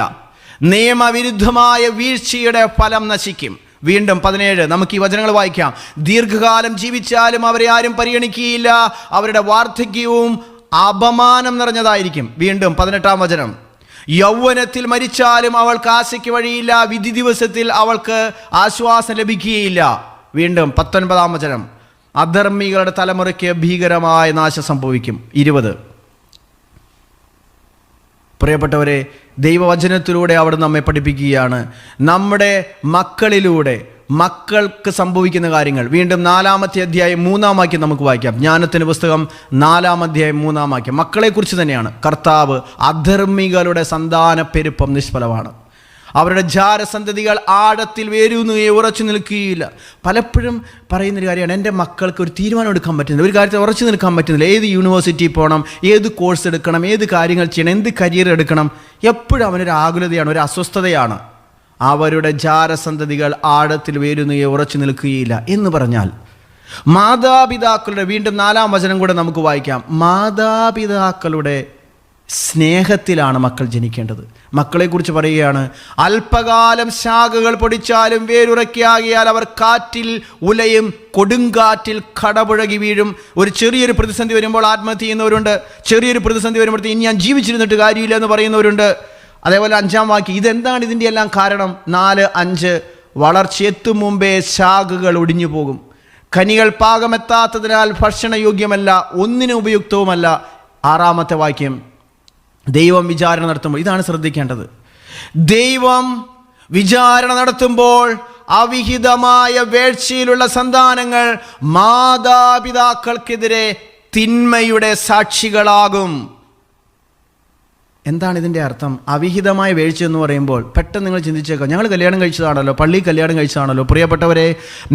നിയമവിരുദ്ധമായ വീഴ്ചയുടെ ഫലം നശിക്കും. വീണ്ടും 17, നമുക്ക് ഈ വചനങ്ങൾ വായിക്കാം. ദീർഘകാലം ജീവിച്ചാലും അവരെ ആരും പരിഗണിക്കുകയില്ല, അവരുടെ വാർദ്ധക്യവും അപമാനം നിറഞ്ഞതായിരിക്കും. വീണ്ടും 18-ാം വചനം, യൗവനത്തിൽ മരിച്ചാലും അവൾക്ക് ആശയ്ക്ക് വഴിയില്ല, വിധി ദിവസത്തിൽ അവൾക്ക് ആശ്വാസം ലഭിക്കുകയില്ല. വീണ്ടും 19-ാം വചനം, അധർമ്മികളുടെ തലമുറയ്ക്ക് ഭീകരമായ നാശം സംഭവിക്കും. 20. പ്രിയപ്പെട്ടവരെ, ദൈവവചനത്തിലൂടെ അവിടെ നമ്മെ പഠിപ്പിക്കുകയാണ്, നമ്മുടെ മക്കളിലൂടെ മക്കൾക്ക് സംഭവിക്കുന്ന കാര്യങ്ങൾ. വീണ്ടും 4-ാമത്തെ അധ്യായം 3-ാം വാക്യം നമുക്ക് വായിക്കാം. ജ്ഞാനത്തിൻ്റെ പുസ്തകം 4-ാം അധ്യായം 3-ാം വാക്യം. മക്കളെക്കുറിച്ച് തന്നെയാണ്. കർത്താവ്, അധർമ്മികളുടെ സന്താന പെരുപ്പം നിഷ്ഫലമാണ്. അവരുടെ ജാരസന്തതികൾ ആഴത്തിൽ വേരൂന്നുകയോ ഉറച്ചു നിൽക്കുകയില്ല. പലപ്പോഴും പറയുന്നൊരു കാര്യമാണ്, എൻ്റെ മക്കൾക്ക് ഒരു തീരുമാനം എടുക്കാൻ പറ്റുന്നില്ല, ഒരു കാര്യത്തിൽ ഉറച്ചു നിൽക്കാൻ പറ്റുന്നില്ല. ഏത് യൂണിവേഴ്സിറ്റിയിൽ പോകണം, ഏത് കോഴ്സ് എടുക്കണം, ഏത് കാര്യങ്ങൾ ചെയ്യണം, എന്ത് കരിയർ എടുക്കണം, എപ്പോഴും അവനൊരു ആകുലതയാണ്, ഒരു അസ്വസ്ഥതയാണ്. അവരുടെ ജാരസന്തതികൾ ആഴത്തിൽ വേരുന്നുകയോ ഉറച്ചു നിൽക്കുകയില്ല എന്ന് പറഞ്ഞാൽ മാതാപിതാക്കളുടെ, വീണ്ടും 4-ാം വചനം കൂടെ നമുക്ക് വായിക്കാം, മാതാപിതാക്കളുടെ സ്നേഹത്തിലാണ് മക്കൾ ജനിക്കേണ്ടത്. മക്കളെക്കുറിച്ച് പറയുകയാണ്, അല്പകാലം ശാഖകൾ പൊടിച്ചാലും വേരുറക്കിയാകിയാൽ അവർ കാറ്റിൽ ഉലയും, കൊടുങ്കാറ്റിൽ കടപുഴകി വീഴും. ഒരു ചെറിയൊരു പ്രതിസന്ധി വരുമ്പോൾ ആത്മഹത്യ ചെയ്യുന്നവരുണ്ട്. ചെറിയൊരു പ്രതിസന്ധി വരുമ്പോഴത്തേക്ക് ഇനി ഞാൻ ജീവിച്ചിരുന്നിട്ട് കാര്യമില്ല എന്ന് പറയുന്നവരുണ്ട്. അതേപോലെ 5-ാം വാക്യം, ഇതെന്താണ് ഇതിൻ്റെ എല്ലാം കാരണം? 4-5, വളർച്ചയെത്തും മുമ്പേ ശാഖകൾ ഒടിഞ്ഞു പോകും, കനികൾ പാകമെത്താത്തതിനാൽ ഭക്ഷണയോഗ്യമല്ല, ഒന്നിനും ഉപയുക്തവുമല്ല. 6-ാമത്തെ വാക്യം, ദൈവം വിചാരണ നടത്തുമ്പോൾ, ഇതാണ് ശ്രദ്ധിക്കേണ്ടത്, ദൈവം വിചാരണ നടത്തുമ്പോൾ അവിഹിതമായ വേഴ്ചയിലുള്ള സന്താനങ്ങൾ മാതാപിതാക്കൾക്കെതിരെ തിന്മയുടെ സാക്ഷികളാകും. എന്താണ് ഇതിൻ്റെ അർത്ഥം? അവിഹിതമായ വീഴ്ച എന്ന് പറയുമ്പോൾ പെട്ടെന്ന് നിങ്ങൾ ചിന്തിച്ചേക്കാം, ഞങ്ങൾ കല്യാണം കഴിച്ചതാണല്ലോ, പള്ളി കല്യാണം കഴിച്ചതാണല്ലോ. പ്രിയപ്പെട്ടവരെ,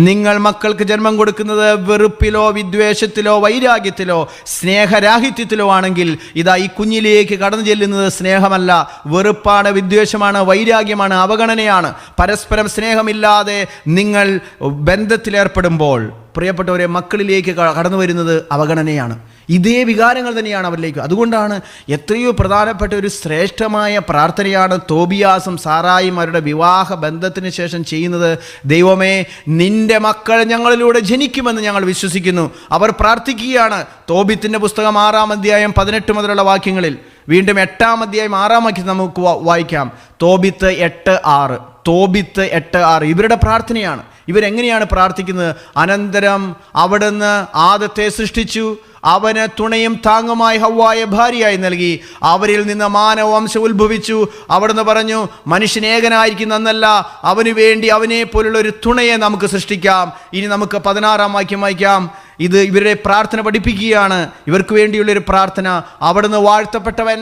നിങ്ങൾ മക്കൾക്ക് ജന്മം കൊടുക്കുന്നത് വെറുപ്പിലോ വിദ്വേഷത്തിലോ വൈരാഗ്യത്തിലോ സ്നേഹരാഹിത്യത്തിലോ ആണെങ്കിൽ, ഇതാ ഈ കുഞ്ഞിലേക്ക് കടന്നു ചെല്ലുന്നത് സ്നേഹമല്ല, വെറുപ്പാണ്, വിദ്വേഷമാണ്, വൈരാഗ്യമാണ്, അവഗണനയാണ്. പരസ്പരം സ്നേഹമില്ലാതെ നിങ്ങൾ ബന്ധത്തിലേർപ്പെടുമ്പോൾ പ്രിയപ്പെട്ടവരെ, മക്കളിലേക്ക് കടന്നു വരുന്നത് അവഗണനയാണ്. ഇതേ വികാരങ്ങൾ തന്നെയാണ് അവരിലേക്ക്. അതുകൊണ്ടാണ് എത്രയോ പ്രധാനപ്പെട്ട ഒരു ശ്രേഷ്ഠമായ പ്രാർത്ഥനയാണ് തോബിയാസും സാറായും അവരുടെ വിവാഹ ബന്ധത്തിന് ശേഷം ചെയ്യുന്നത്. ദൈവമേ, നിന്റെ മക്കൾ ഞങ്ങളിലൂടെ ജനിക്കുമെന്ന് ഞങ്ങൾ വിശ്വസിക്കുന്നു. അവർ പ്രാർത്ഥിക്കുകയാണ്. തോബിത്തിൻ്റെ പുസ്തകം 6-ാം അധ്യായം 18 മുതലുള്ള വാക്യങ്ങളിൽ, വീണ്ടും 8-ാം അധ്യായം 6-ാം വാക്യം നമുക്ക് വായിക്കാം. തോബിത്ത് 8:6, തോബിത്ത് 8:6 ഇവരുടെ പ്രാർത്ഥനയാണ്. ഇവരെങ്ങനെയാണ് പ്രാർത്ഥിക്കുന്നത്? അനന്തരം അവിടുന്ന് ആദത്തെ സൃഷ്ടിച്ചു, അവന് തുണയും താങ്ങുമായി ഹവ്വായെ ഭാര്യയായി നൽകി, അവരിൽ നിന്ന് മാനവവംശം ഉത്ഭവിച്ചു. അവിടുന്ന് പറഞ്ഞു, മനുഷ്യൻ ഏകനായിരിക്കുന്നല്ല, അവന് വേണ്ടി അവനെ പോലുള്ള ഒരു തുണയെ നമുക്ക് സൃഷ്ടിക്കാം. ഇനി നമുക്ക് 16-ാം വാക്യം വായിക്കാം. ഇത് ഇവരുടെ പ്രാർത്ഥന പഠിപ്പിക്കുകയാണ്, ഇവർക്ക് വേണ്ടിയുള്ളൊരു പ്രാർത്ഥന. അവിടുന്ന് വാഴ്ത്തപ്പെട്ടവൻ,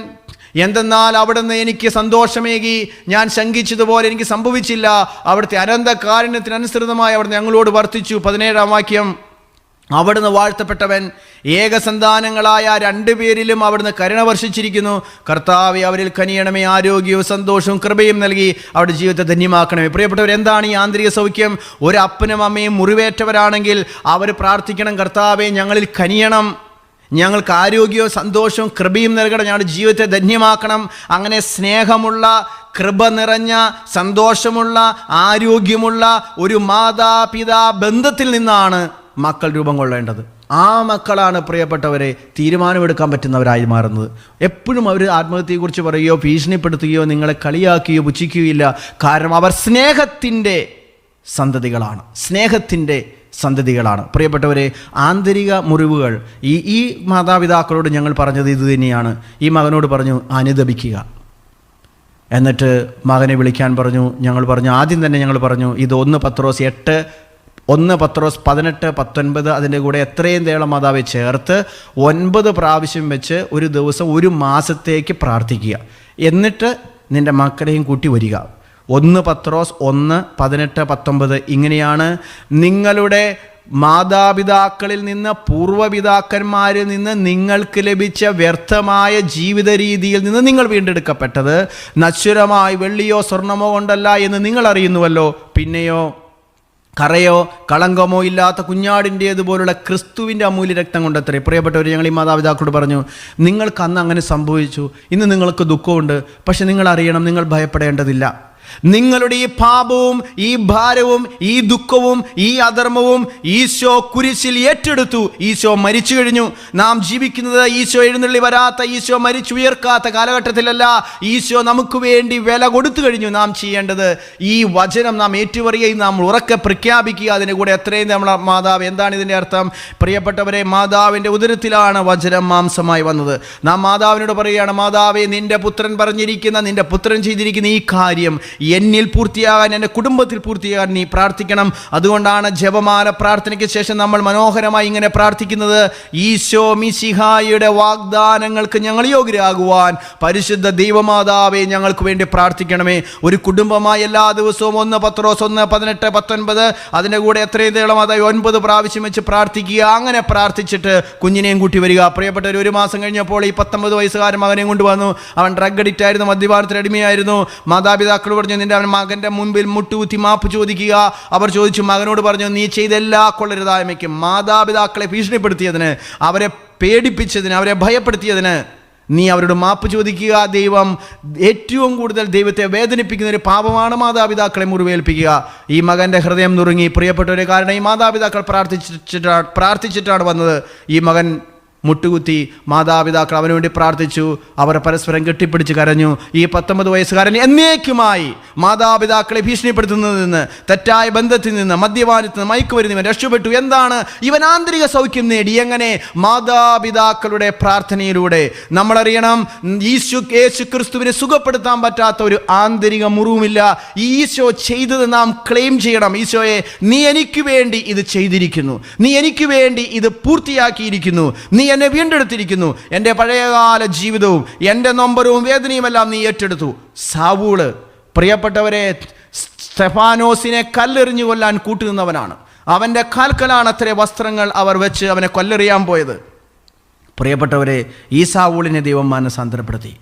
എന്തെന്നാൽ അവിടുന്ന് എനിക്ക് സന്തോഷമേകി, ഞാൻ ശങ്കിച്ചതുപോലെ എനിക്ക് സംഭവിച്ചില്ല. അവിടുത്തെ അനന്ത കാരുണ്യത്തിനനുസൃതമായി അവിടുന്ന് ഞങ്ങളോട് വർത്തിച്ചു. 17-ാം വാക്യം, അവിടുന്ന് വാഴ്ത്തപ്പെട്ടവൻ, ഏകസന്താനങ്ങളായ 2 പേരിലും അവിടുന്ന് കരുണ വർഷിച്ചിരിക്കുന്നു. കർത്താവേ, അവരിൽ കനിയണമേ, ആരോഗ്യവും സന്തോഷവും കൃപയും നൽകി അവരുടെ ജീവിതത്തെ ധന്യമാക്കണമേ. പ്രിയപ്പെട്ടവർ, എന്താണ് ഈ ആന്തരിക സൗഖ്യം? ഒരു അപ്പനും അമ്മയും മുറിവേറ്റവരാണെങ്കിൽ അവർ പ്രാർത്ഥിക്കണം, കർത്താവേ, ഞങ്ങളിൽ കനിയണം, ഞങ്ങൾക്ക് ആരോഗ്യവും സന്തോഷവും കൃപയും നൽകണം, ഞങ്ങളുടെ ജീവിതത്തെ ധന്യമാക്കണം. അങ്ങനെ സ്നേഹമുള്ള, കൃപ നിറഞ്ഞ, സന്തോഷമുള്ള, ആരോഗ്യമുള്ള ഒരു മാതാപിതാ ബന്ധത്തിൽ നിന്നാണ് മക്കൾ രൂപം കൊള്ളേണ്ടത്. ആ മക്കളാണ് പ്രിയപ്പെട്ടവരെ തീരുമാനമെടുക്കാൻ പറ്റുന്നവരായി മാറുന്നത്. എപ്പോഴും അവർ ആത്മഹത്യയെക്കുറിച്ച് പറയുകയോ ഭീഷണിപ്പെടുത്തുകയോ നിങ്ങളെ കളിയാക്കുകയോ പുച്ഛിക്കുകയില്ല. കാരണം അവർ സ്നേഹത്തിൻ്റെ സന്തതികളാണ്, സ്നേഹത്തിൻ്റെ സന്തതികളാണ്. പ്രിയപ്പെട്ടവരെ, ആന്തരിക മുറിവുകൾ ഈ മാതാപിതാക്കളോട് ഞങ്ങൾ പറഞ്ഞത് ഇത് തന്നെയാണ്. ഈ മകനോട് പറഞ്ഞു അനുദപിക്കുക. എന്നിട്ട് മകനെ വിളിക്കാൻ പറഞ്ഞു. ഞങ്ങൾ പറഞ്ഞു, ആദ്യം തന്നെ ഞങ്ങൾ പറഞ്ഞു, ഇത് 1 പത്രോസ് 18, 19 അതിൻ്റെ കൂടെ എത്രയും തേളം മാതാവെ ചേർത്ത് 9 പ്രാവശ്യം വെച്ച് ഒരു ദിവസം 1 മാസത്തേക്ക് പ്രാർത്ഥിക്കുക. എന്നിട്ട് നിൻ്റെ മക്കളെയും കൂട്ടി വരിക. 1 പത്രോസ് 1, 18, 19 ഇങ്ങനെയാണ്, നിങ്ങളുടെ മാതാപിതാക്കളിൽ നിന്ന്, പൂർവ്വപിതാക്കന്മാരിൽ നിന്ന് നിങ്ങൾക്ക് ലഭിച്ച വ്യർത്ഥമായ ജീവിത രീതിയിൽ നിന്ന് നിങ്ങൾ വീണ്ടെടുക്കപ്പെട്ടത് നശ്വരമായി വെള്ളിയോ സ്വർണമോ കൊണ്ടല്ല എന്ന് നിങ്ങൾ അറിയുന്നുവല്ലോ. പിന്നെയോ കറയോ കളങ്കമോ ഇല്ലാത്ത കുഞ്ഞാടിൻ്റേതുപോലുള്ള ക്രിസ്തുവിൻ്റെ അമൂല്യ രക്തം കൊണ്ടത്രേ. പ്രിയപ്പെട്ടവർ, ഞങ്ങൾ ഈ മാതാപിതാക്കളോട് പറഞ്ഞു, നിങ്ങൾക്ക് അന്ന് അങ്ങനെ സംഭവിച്ചു, ഇന്ന് നിങ്ങൾക്ക് ദുഃഖമുണ്ട്. പക്ഷെ നിങ്ങൾ അറിയണം, നിങ്ങൾ ഭയപ്പെടേണ്ടതില്ല. നിങ്ങളുടെ ഈ പാപവും ഈ ഭാരവും ഈ ദുഃഖവും ഈ അധർമ്മവും ഈശോ കുരിശിൽ ഏറ്റെടുത്തു. ഈശോ മരിച്ചു കഴിഞ്ഞു. നാം ജീവിക്കുന്നത് ഈശോ എഴുന്നള്ളി വരാത്ത, ഈശോ മരിച്ചുയർക്കാത്ത കാലഘട്ടത്തിലല്ല. ഈശോ നമുക്ക് വേണ്ടി വില കൊടുത്തു കഴിഞ്ഞു. നാം ചെയ്യേണ്ടത് ഈ വചനം നാം ഏറ്റുപറയുകയും നാം ഉറക്കെ പ്രഖ്യാപിക്കുക. അതിൻ്റെ കൂടെ എത്രയും നമ്മളെ മാതാവ്. എന്താണ് ഇതിൻ്റെ അർത്ഥം? പ്രിയപ്പെട്ടവരെ, മാതാവിൻ്റെ ഉദരത്തിലാണ് വചനം മാംസമായി വന്നത്. നാം മാതാവിനോട് പറയുകയാണ്, മാതാവേ, നിന്റെ പുത്രൻ പറഞ്ഞിരിക്കുന്ന, നിന്റെ പുത്രൻ ചെയ്തിരിക്കുന്ന ഈ കാര്യം എന്നിൽ പൂർത്തിയാകാൻ, എൻ്റെ കുടുംബത്തിൽ പൂർത്തിയാകാൻ നീ പ്രാർത്ഥിക്കണം. അതുകൊണ്ടാണ് ജപമാല പ്രാർത്ഥനയ്ക്ക് ശേഷം നമ്മൾ മനോഹരമായി ഇങ്ങനെ പ്രാർത്ഥിക്കുന്നത്: ഈശോ മിശിഹായുടെ വാഗ്ദാനങ്ങൾക്ക് ഞങ്ങൾ യോഗ്യരാകുവാൻ പരിശുദ്ധ ദൈവമാതാവേ ഞങ്ങൾക്ക് വേണ്ടി പ്രാർത്ഥിക്കണമേ. ഒരു കുടുംബമായി എല്ലാ ദിവസവും 1 പത്രോസ് 1:18, 19 അതിൻ്റെ കൂടെ എത്രയും നീളം അതായത് 9 പ്രാവശ്യം വെച്ച് പ്രാർത്ഥിക്കുക. അങ്ങനെ പ്രാർത്ഥിച്ചിട്ട് കുഞ്ഞിനെയും കൂട്ടി വരിക. പ്രിയപ്പെട്ടവർ, 1 മാസം കഴിഞ്ഞപ്പോൾ ഈ 19 വയസ്സുകാരൻ മകനെയും കൊണ്ടുവന്നു. അവൻ ഡ്രഗ് അഡിക്റ്റ് ആയിരുന്നു, മദ്യപാനത്തിന് അടിമയായിരുന്നു. മാതാപിതാക്കൾ പറഞ്ഞു, നിന്റെ അവൻ മകൻ്റെ മുൻപിൽ മുട്ടുകുത്തി മാപ്പ് ചോദിക്കുക. അവർ ചോദിച്ചു, മകനോട് പറഞ്ഞു, നീ ചെയ്ത എല്ലാ കൊള്ളരുതായ്മയ്ക്കും, മാതാപിതാക്കളെ ഭീഷണിപ്പെടുത്തിയതിന്, അവരെ പേടിപ്പിച്ചതിന്, അവരെ ഭയപ്പെടുത്തിയതിന് നീ അവരോട് മാപ്പ് ചോദിക്കുക. ദൈവം ഏറ്റവും കൂടുതൽ ദൈവത്തെ വേദനിപ്പിക്കുന്ന ഒരു പാപമാണ് മാതാപിതാക്കളെ മുറിവേൽപ്പിക്കുക. ഈ മകൻ്റെ ഹൃദയം നുറുങ്ങി. പ്രിയപ്പെട്ടവരെ, കാരണം ഈ മാതാപിതാക്കൾ പ്രാർത്ഥിച്ചിട്ടാണ് വന്നത്. ഈ മകൻ മുട്ടുകുത്തി, മാതാപിതാക്കൾ അവന് വേണ്ടി പ്രാർത്ഥിച്ചു. അവർ പരസ്പരം കെട്ടിപ്പിടിച്ച് കരഞ്ഞു. ഈ 19 വയസ്സുകാരൻ എന്നേക്കുമായി മാതാപിതാക്കളെ ഭീഷണിപ്പെടുത്തുന്നതിൽ നിന്ന്, തെറ്റായ ബന്ധത്തിൽ നിന്ന്, മദ്യപാനത്തിൽ നിന്ന്, മയക്കുമരുന്നിവൻ രക്ഷപ്പെട്ടു. എന്താണ്? ഇവൻ ആന്തരിക സൗഖ്യം നേടി. എങ്ങനെ? മാതാപിതാക്കളുടെ പ്രാർത്ഥനയിലൂടെ. നമ്മളറിയണം, യേശു ക്രിസ്തുവിനെ സുഖപ്പെടുത്താൻ പറ്റാത്ത ഒരു ആന്തരിക മുറിവുമില്ല. ഈശോ ചെയ്തത് നാം ക്ലെയിം ചെയ്യണം. ഈശോയെ, നീ എനിക്ക് വേണ്ടി ഇത് ചെയ്തിരിക്കുന്നു, നീ എനിക്ക് വേണ്ടി ഇത് പൂർത്തിയാക്കിയിരിക്കുന്നു, നീ എന്നെ വീണ്ടെടുത്തിരിക്കുന്നു, എൻ്റെ പഴയകാല ജീവിതവും എൻ്റെ നൊമ്പരവും വേദനയുമെല്ലാം നീ ഏറ്റെടുത്തു. സാവൂള്, പ്രിയപ്പെട്ടവരെ, സ്തെഫാനോസിനെ കല്ലെറിഞ്ഞു കൊല്ലാൻ കൂട്ടുനിന്നവനാണ്. അവൻ്റെ കാൽക്കലാണ് അത്രേ വസ്ത്രങ്ങൾ അവർ വെച്ച് അവനെ കൊല്ലെറിയാൻ പോയത്. പ്രിയപ്പെട്ടവരെ, ഈ സാവൂളിനെ ദൈവം മാനസാന്തരപ്പെടുത്തി.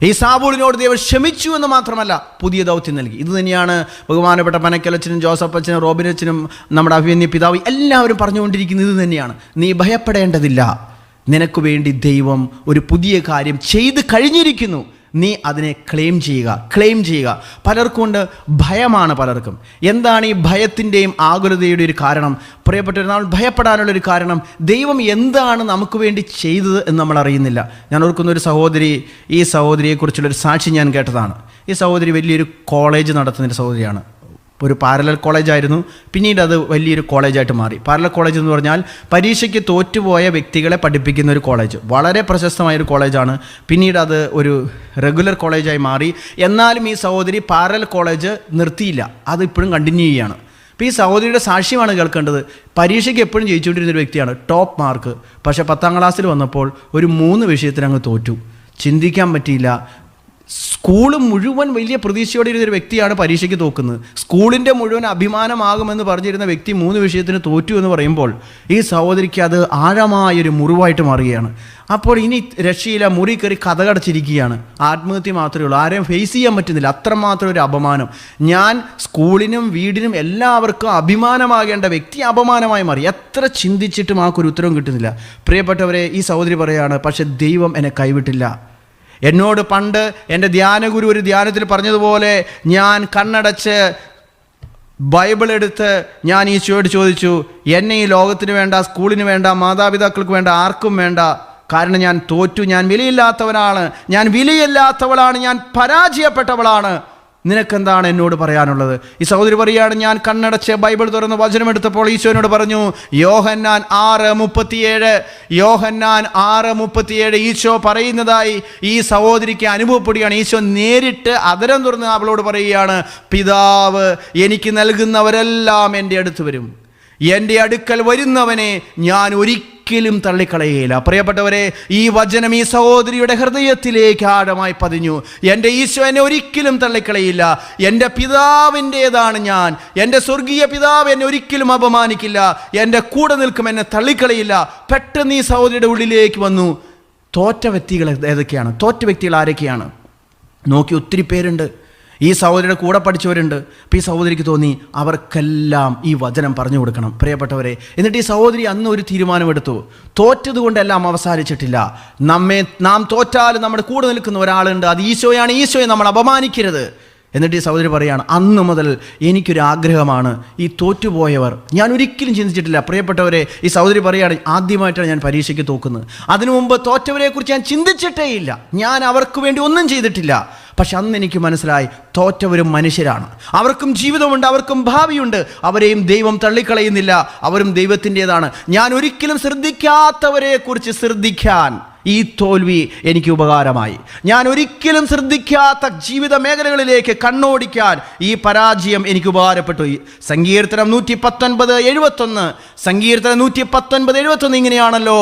ഈ സാവൂളിനോട് ദൈവം ക്ഷമിച്ചു എന്ന് മാത്രമല്ല, പുതിയ ദൗത്യം നൽകി. ഇത് തന്നെയാണ് ബഹുമാനപ്പെട്ട പനക്കലച്ചനും ജോസഫച്ചനും റോബിനച്ചനും നമ്മുടെ അഭിമന്യ പിതാവ് എല്ലാവരും പറഞ്ഞുകൊണ്ടിരിക്കുന്നത്. ഇത് തന്നെയാണ്: നീ ഭയപ്പെടേണ്ടതില്ല, നിനക്ക് വേണ്ടി ദൈവം ഒരു പുതിയ കാര്യം ചെയ്ത് കഴിഞ്ഞിരിക്കുന്നു. നീ അതിനെ ക്ലെയിം ചെയ്യുക. പലർക്കുണ്ട് ഭയമാണ്. പലർക്കും എന്താണ് ഈ ഭയത്തിൻ്റെയും ആകുലതയുടെ ഒരു കാരണം? പ്രിയപ്പെട്ടവർ, നമ്മൾ ഭയപ്പെടാനുള്ളൊരു കാരണം ദൈവം എന്താണ് നമുക്ക് വേണ്ടി ചെയ്തത് എന്ന് നമ്മൾ അറിയുന്നില്ല. ഞാൻ ഓർക്കുന്ന ഒരു സഹോദരി, ഈ സഹോദരിയെക്കുറിച്ചുള്ളൊരു സാക്ഷി ഞാൻ കേട്ടതാണ്. ഈ സഹോദരി വലിയൊരു കോളേജ് നടത്തുന്നൊരു സഹോദരിയാണ്. ഒരു പാരലൽ കോളേജായിരുന്നു, പിന്നീട് അത് വലിയൊരു കോളേജായിട്ട് മാറി. പാരലൽ കോളേജ് എന്ന് പറഞ്ഞാൽ പരീക്ഷയ്ക്ക് തോറ്റുപോയ വ്യക്തികളെ പഠിപ്പിക്കുന്ന ഒരു കോളേജ്, വളരെ പ്രശസ്തമായൊരു കോളേജാണ്. പിന്നീട് അത് ഒരു റെഗുലർ കോളേജായി മാറി. എന്നാലും ഈ സഹോദരി പാരലൽ കോളേജ് നിർത്തിയില്ല, അത് ഇപ്പോഴും കണ്ടിന്യൂ ചെയ്യുകയാണ്. അപ്പോൾ ഈ സഹോദരിയുടെ സാക്ഷ്യമാണ് കേൾക്കേണ്ടത്. പരീക്ഷയ്ക്ക് എപ്പോഴും ജയിച്ചുകൊണ്ടിരുന്നൊരു വ്യക്തിയാണ്, ടോപ്പ് മാർക്ക്. പക്ഷേ 10ാം ക്ലാസ്സിൽ വന്നപ്പോൾ ഒരു 3 വിഷയത്തിൽ അങ്ങ് തോറ്റു. ചിന്തിക്കാൻ പറ്റിയില്ല. സ്കൂൾ മുഴുവൻ വലിയ പ്രതീക്ഷയോടെ ഇരുന്നൊരു വ്യക്തിയാണ് പരീക്ഷയ്ക്ക് തോക്കുന്നത്. സ്കൂളിൻ്റെ മുഴുവൻ അഭിമാനമാകുമെന്ന് പറഞ്ഞിരുന്ന വ്യക്തി 3 വിഷയത്തിന് തോറ്റു എന്ന് പറയുമ്പോൾ ഈ സഹോദരിക്ക് അത് ആഴമായൊരു മുറിവായിട്ട് മാറുകയാണ്. അപ്പോൾ ഇനി രക്ഷയില്ല, മുറി കയറി കഥകടച്ചിരിക്കുകയാണ്. ആത്മഹത്യ മാത്രമേ ഉള്ളൂ, ആരെയും ഫേസ് ചെയ്യാൻ പറ്റുന്നില്ല. അത്രമാത്രം ഒരു അപമാനം. ഞാൻ സ്കൂളിനും വീടിനും എല്ലാവർക്കും അഭിമാനമാകേണ്ട വ്യക്തി അപമാനമായി മാറി. എത്ര ചിന്തിച്ചിട്ടും ആർക്കൊരു ഉത്തരവും കിട്ടുന്നില്ല. പ്രിയപ്പെട്ടവരെ, ഈ സഹോദരി പറയുകയാണ്, പക്ഷെ ദൈവം എന്നെ കൈവിട്ടില്ല. എന്നോട് പണ്ട് എൻ്റെ ധ്യാനഗുരു ഒരു ധ്യാനത്തിൽ പറഞ്ഞതുപോലെ, ഞാൻ കണ്ണടച്ച് ബൈബിൾ എടുത്ത് ഞാൻ ഈശോയോട് ചോദിച്ചു, എന്നെ ഈ ലോകത്തിന് വേണ്ട, സ്കൂളിന് വേണ്ട, മാതാപിതാക്കൾക്ക് വേണ്ട, ആർക്കും വേണ്ട. കാരണം ഞാൻ തോറ്റു, ഞാൻ വിലയില്ലാത്തവനാണ്, ഞാൻ വിലയില്ലാത്തവളാണ്, ഞാൻ പരാജയപ്പെട്ടവളാണ്. നിനക്കെന്താണ് എന്നോട് പറയാനുള്ളത്? ഈ സഹോദരി പറയുകയാണ്, ഞാൻ കണ്ണടച്ച് ബൈബിൾ തുറന്ന് വചനമെടുത്തപ്പോൾ ഈശോനോട് പറഞ്ഞു, യോഹന്നാൻ 6:37 ഈശോ പറയുന്നതായി ഈ സഹോദരിക്ക് അനുഭവപ്പെടുകയാണ്. ഈശോ നേരിട്ട് അതരം തുറന്ന് അവളോട് പറയുകയാണ്, പിതാവ് എനിക്ക് നൽകുന്നവരെല്ലാം എൻ്റെ അടുത്ത് വരും, എൻ്റെ അടുക്കൽ വരുന്നവനെ ഞാൻ ഒരിക്കലും തള്ളിക്കളയുകയില്ല. പ്രിയപ്പെട്ടവരെ, ഈ വചനം ഈ സഹോദരിയുടെ ഹൃദയത്തിലേക്ക് ആഴമായി പതിഞ്ഞു. എൻ്റെ ഈശോ എന്നെ ഒരിക്കലും തള്ളിക്കളയില്ല, എൻ്റെ പിതാവിൻ്റേതാണ് ഞാൻ, എൻ്റെ സ്വർഗീയ പിതാവ് എന്നെ ഒരിക്കലും അപമാനിക്കില്ല, എൻ്റെ കൂടെ നിൽക്കും, എന്നെ തള്ളിക്കളയില്ല. പെട്ടെന്ന് ഈ സഹോദരിയുടെ ഉള്ളിലേക്ക് വന്നു. തോറ്റ വ്യക്തികൾ ഏതൊക്കെയാണ്? തോറ്റ വ്യക്തികൾ ആരൊക്കെയാണ്? നോക്കി, ഒത്തിരി പേരുണ്ട്. ഈ സഹോദരിയുടെ കൂടെ പഠിച്ചവരുണ്ട്. അപ്പോൾ ഈ സഹോദരിക്ക് തോന്നി അവർക്കെല്ലാം ഈ വചനം പറഞ്ഞു കൊടുക്കണം. പ്രിയപ്പെട്ടവരെ, എന്നിട്ട് ഈ സഹോദരി അന്ന് ഒരു തീരുമാനമെടുത്തു. തോറ്റതുകൊണ്ടെല്ലാം അവസാനിച്ചിട്ടില്ല. നാം തോറ്റാലും നമ്മുടെ കൂടെ നിൽക്കുന്ന ഒരാളുണ്ട്, അത് ഈശോയാണ്. ഈശോയെ നമ്മൾ അപമാനിക്കരുത്. എന്നിട്ട് ഈ സഹോദരി പറയുകയാണ്, അന്ന് മുതൽ എനിക്കൊരാഗ്രഹമാണ് ഈ തോറ്റുപോയവർ, ഞാൻ ഒരിക്കലും ചിന്തിച്ചിട്ടില്ല. പ്രിയപ്പെട്ടവരെ, ഈ സഹോദരി പറയുകയാണ്, ആദ്യമായിട്ടാണ് ഞാൻ പരീക്ഷയ്ക്ക് തോക്കുന്നത്. അതിനു മുമ്പ് തോറ്റവരെ കുറിച്ച് ഞാൻ ചിന്തിച്ചിട്ടേ ഇല്ല, ഞാൻ അവർക്ക് വേണ്ടി ഒന്നും ചെയ്തിട്ടില്ല. പക്ഷെ അന്ന് എനിക്ക് മനസ്സിലായി, തോറ്റവരും മനുഷ്യരാണ്, അവർക്കും ജീവിതമുണ്ട്, അവർക്കും ഭാവിയുണ്ട്, അവരെയും ദൈവം തള്ളിക്കളയുന്നില്ല, അവരും ദൈവത്തിൻ്റെതാണ്. ഞാൻ ഒരിക്കലും ശ്രദ്ധിക്കാത്തവരെ കുറിച്ച് ശ്രദ്ധിക്കാൻ ഈ തോൽവി എനിക്ക് ഉപകാരമായി. ഞാൻ ഒരിക്കലും ശ്രദ്ധിക്കാത്ത ജീവിത മേഖലകളിലേക്ക് കണ്ണോടിക്കാൻ ഈ പരാജയം എനിക്ക് ഉപകാരപ്പെട്ടു. സങ്കീർത്തനം 119:71 സങ്കീർത്തനം 119:71 ഇങ്ങനെയാണല്ലോ: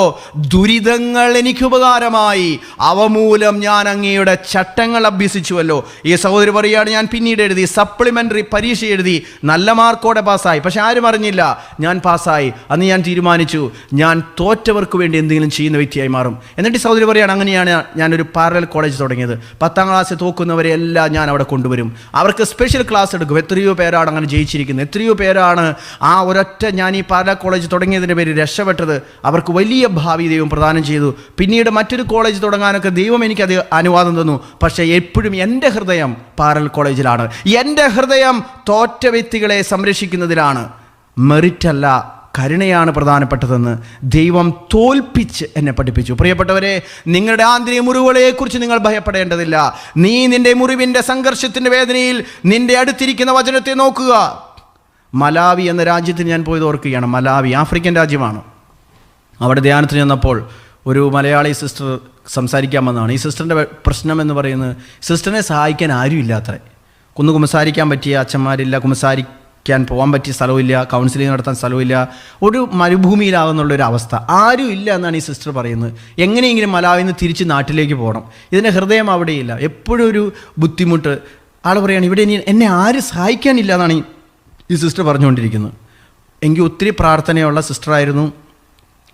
ദുരിതങ്ങൾ എനിക്ക് ഉപകാരമായി, അവ മൂലം ഞാൻ അങ്ങയുടെ ചട്ടങ്ങൾ അഭ്യസിച്ചുവല്ലോ. ഈ സഹോദരി പറയുകയാണ്, ഞാൻ പിന്നീട് എഴുതി, സപ്ലിമെൻ്ററി പരീക്ഷ എഴുതി, നല്ല മാർക്കോടെ പാസ്സായി. പക്ഷെ ആരും അറിഞ്ഞില്ല ഞാൻ പാസ്സായി. അന്ന് ഞാൻ തീരുമാനിച്ചു, ഞാൻ തോറ്റവർക്ക് വേണ്ടി എന്തെങ്കിലും ചെയ്യുന്ന വ്യക്തിയായി മാറും. എന്നിട്ട് സഹോദരി പറയുകയാണ്, അങ്ങനെയാണ് ഞാനൊരു പാരലൽ കോളേജ് തുടങ്ങിയത്. 10ാം ക്ലാസ്സിൽ തോക്കുന്നവരെ എല്ലാം ഞാൻ അവിടെ കൊണ്ടുവരും, അവർക്ക് സ്പെഷ്യൽ ക്ലാസ് എടുക്കും. എത്രയോ പേരാണ് അങ്ങനെ ജയിച്ചിരിക്കുന്നത്, എത്രയോ പേരാണ് ആ ഒരൊറ്റ ഞാൻ ഈ പാരലൽ കോളേജ് തുടങ്ങിയതിൻ്റെ പേര് രക്ഷപ്പെട്ടത്. അവർക്ക് വലിയ ഭാവി ദൈവം പ്രദാനം ചെയ്തു. പിന്നീട് മറ്റൊരു കോളേജ് തുടങ്ങാനൊക്കെ ദൈവം എനിക്കത് അനുവാദം തന്നു. പക്ഷേ എപ്പോഴും എൻ്റെ ഹൃദയം പാരലൽ കോളേജിലാണ്. എൻ്റെ ഹൃദയം തോറ്റ വ്യക്തികളെ സംരക്ഷിക്കുന്നതിലാണ്. മെറിറ്റല്ല, കരുണയാണ് പ്രധാനപ്പെട്ടതെന്ന് ദൈവം തോൽപ്പിച്ച് എന്നെ പഠിപ്പിച്ചു. പ്രിയപ്പെട്ടവരെ, നിങ്ങളുടെ ആന്തരിക മുറിവുകളെക്കുറിച്ച് നിങ്ങൾ ഭയപ്പെടേണ്ടതില്ല. നീ നിന്റെ മുറിവിൻ്റെ സംഘർഷത്തിൻ്റെ വേദനയിൽ നിന്റെ അടുത്തിരിക്കുന്ന വചനത്തെ നോക്കുക. മലാവി എന്ന രാജ്യത്തിന് ഞാൻ പോയത് ഓർക്കുകയാണ്. മലാവി ആഫ്രിക്കൻ രാജ്യമാണ്. അവിടെ ധ്യാനത്തിന് ചെന്നപ്പോൾ ഒരു മലയാളി സിസ്റ്റർ സംസാരിക്കാൻ വന്നതാണ്. ഈ സിസ്റ്ററിൻ്റെ പ്രശ്നം എന്ന് പറയുന്നത്, സിസ്റ്ററിനെ സഹായിക്കാൻ ആരും ഇല്ലാത്രേ. കുമ്പസാരിക്കാൻ പറ്റിയ അച്ഛന്മാരില്ല, കുമ്പസാരിക്കാൻ പോകാൻ പറ്റിയ സ്ഥലമില്ല, കൗൺസിലിംഗ് നടത്താൻ സ്ഥലമില്ല, ഒരു മരുഭൂമിയിലാകുന്നുള്ളൊരു അവസ്ഥ. ആരും ഇല്ല എന്നാണ് ഈ സിസ്റ്റർ പറയുന്നത്. എങ്ങനെയെങ്കിലും മലാവിൽ നിന്ന് തിരിച്ച് നാട്ടിലേക്ക് പോകണം. ഇതിൻ്റെ ഹൃദയം അവിടെയില്ല, എപ്പോഴും ഒരു ബുദ്ധിമുട്ട്. ആൾ പറയുകയാണ്, ഇവിടെ എന്നെ ആരും സഹായിക്കാനില്ല എന്നാണ് ഈ സിസ്റ്റർ പറഞ്ഞുകൊണ്ടിരിക്കുന്നത്. എങ്കിൽ ഒത്തിരി പ്രാർത്ഥനയുള്ള സിസ്റ്ററായിരുന്നു.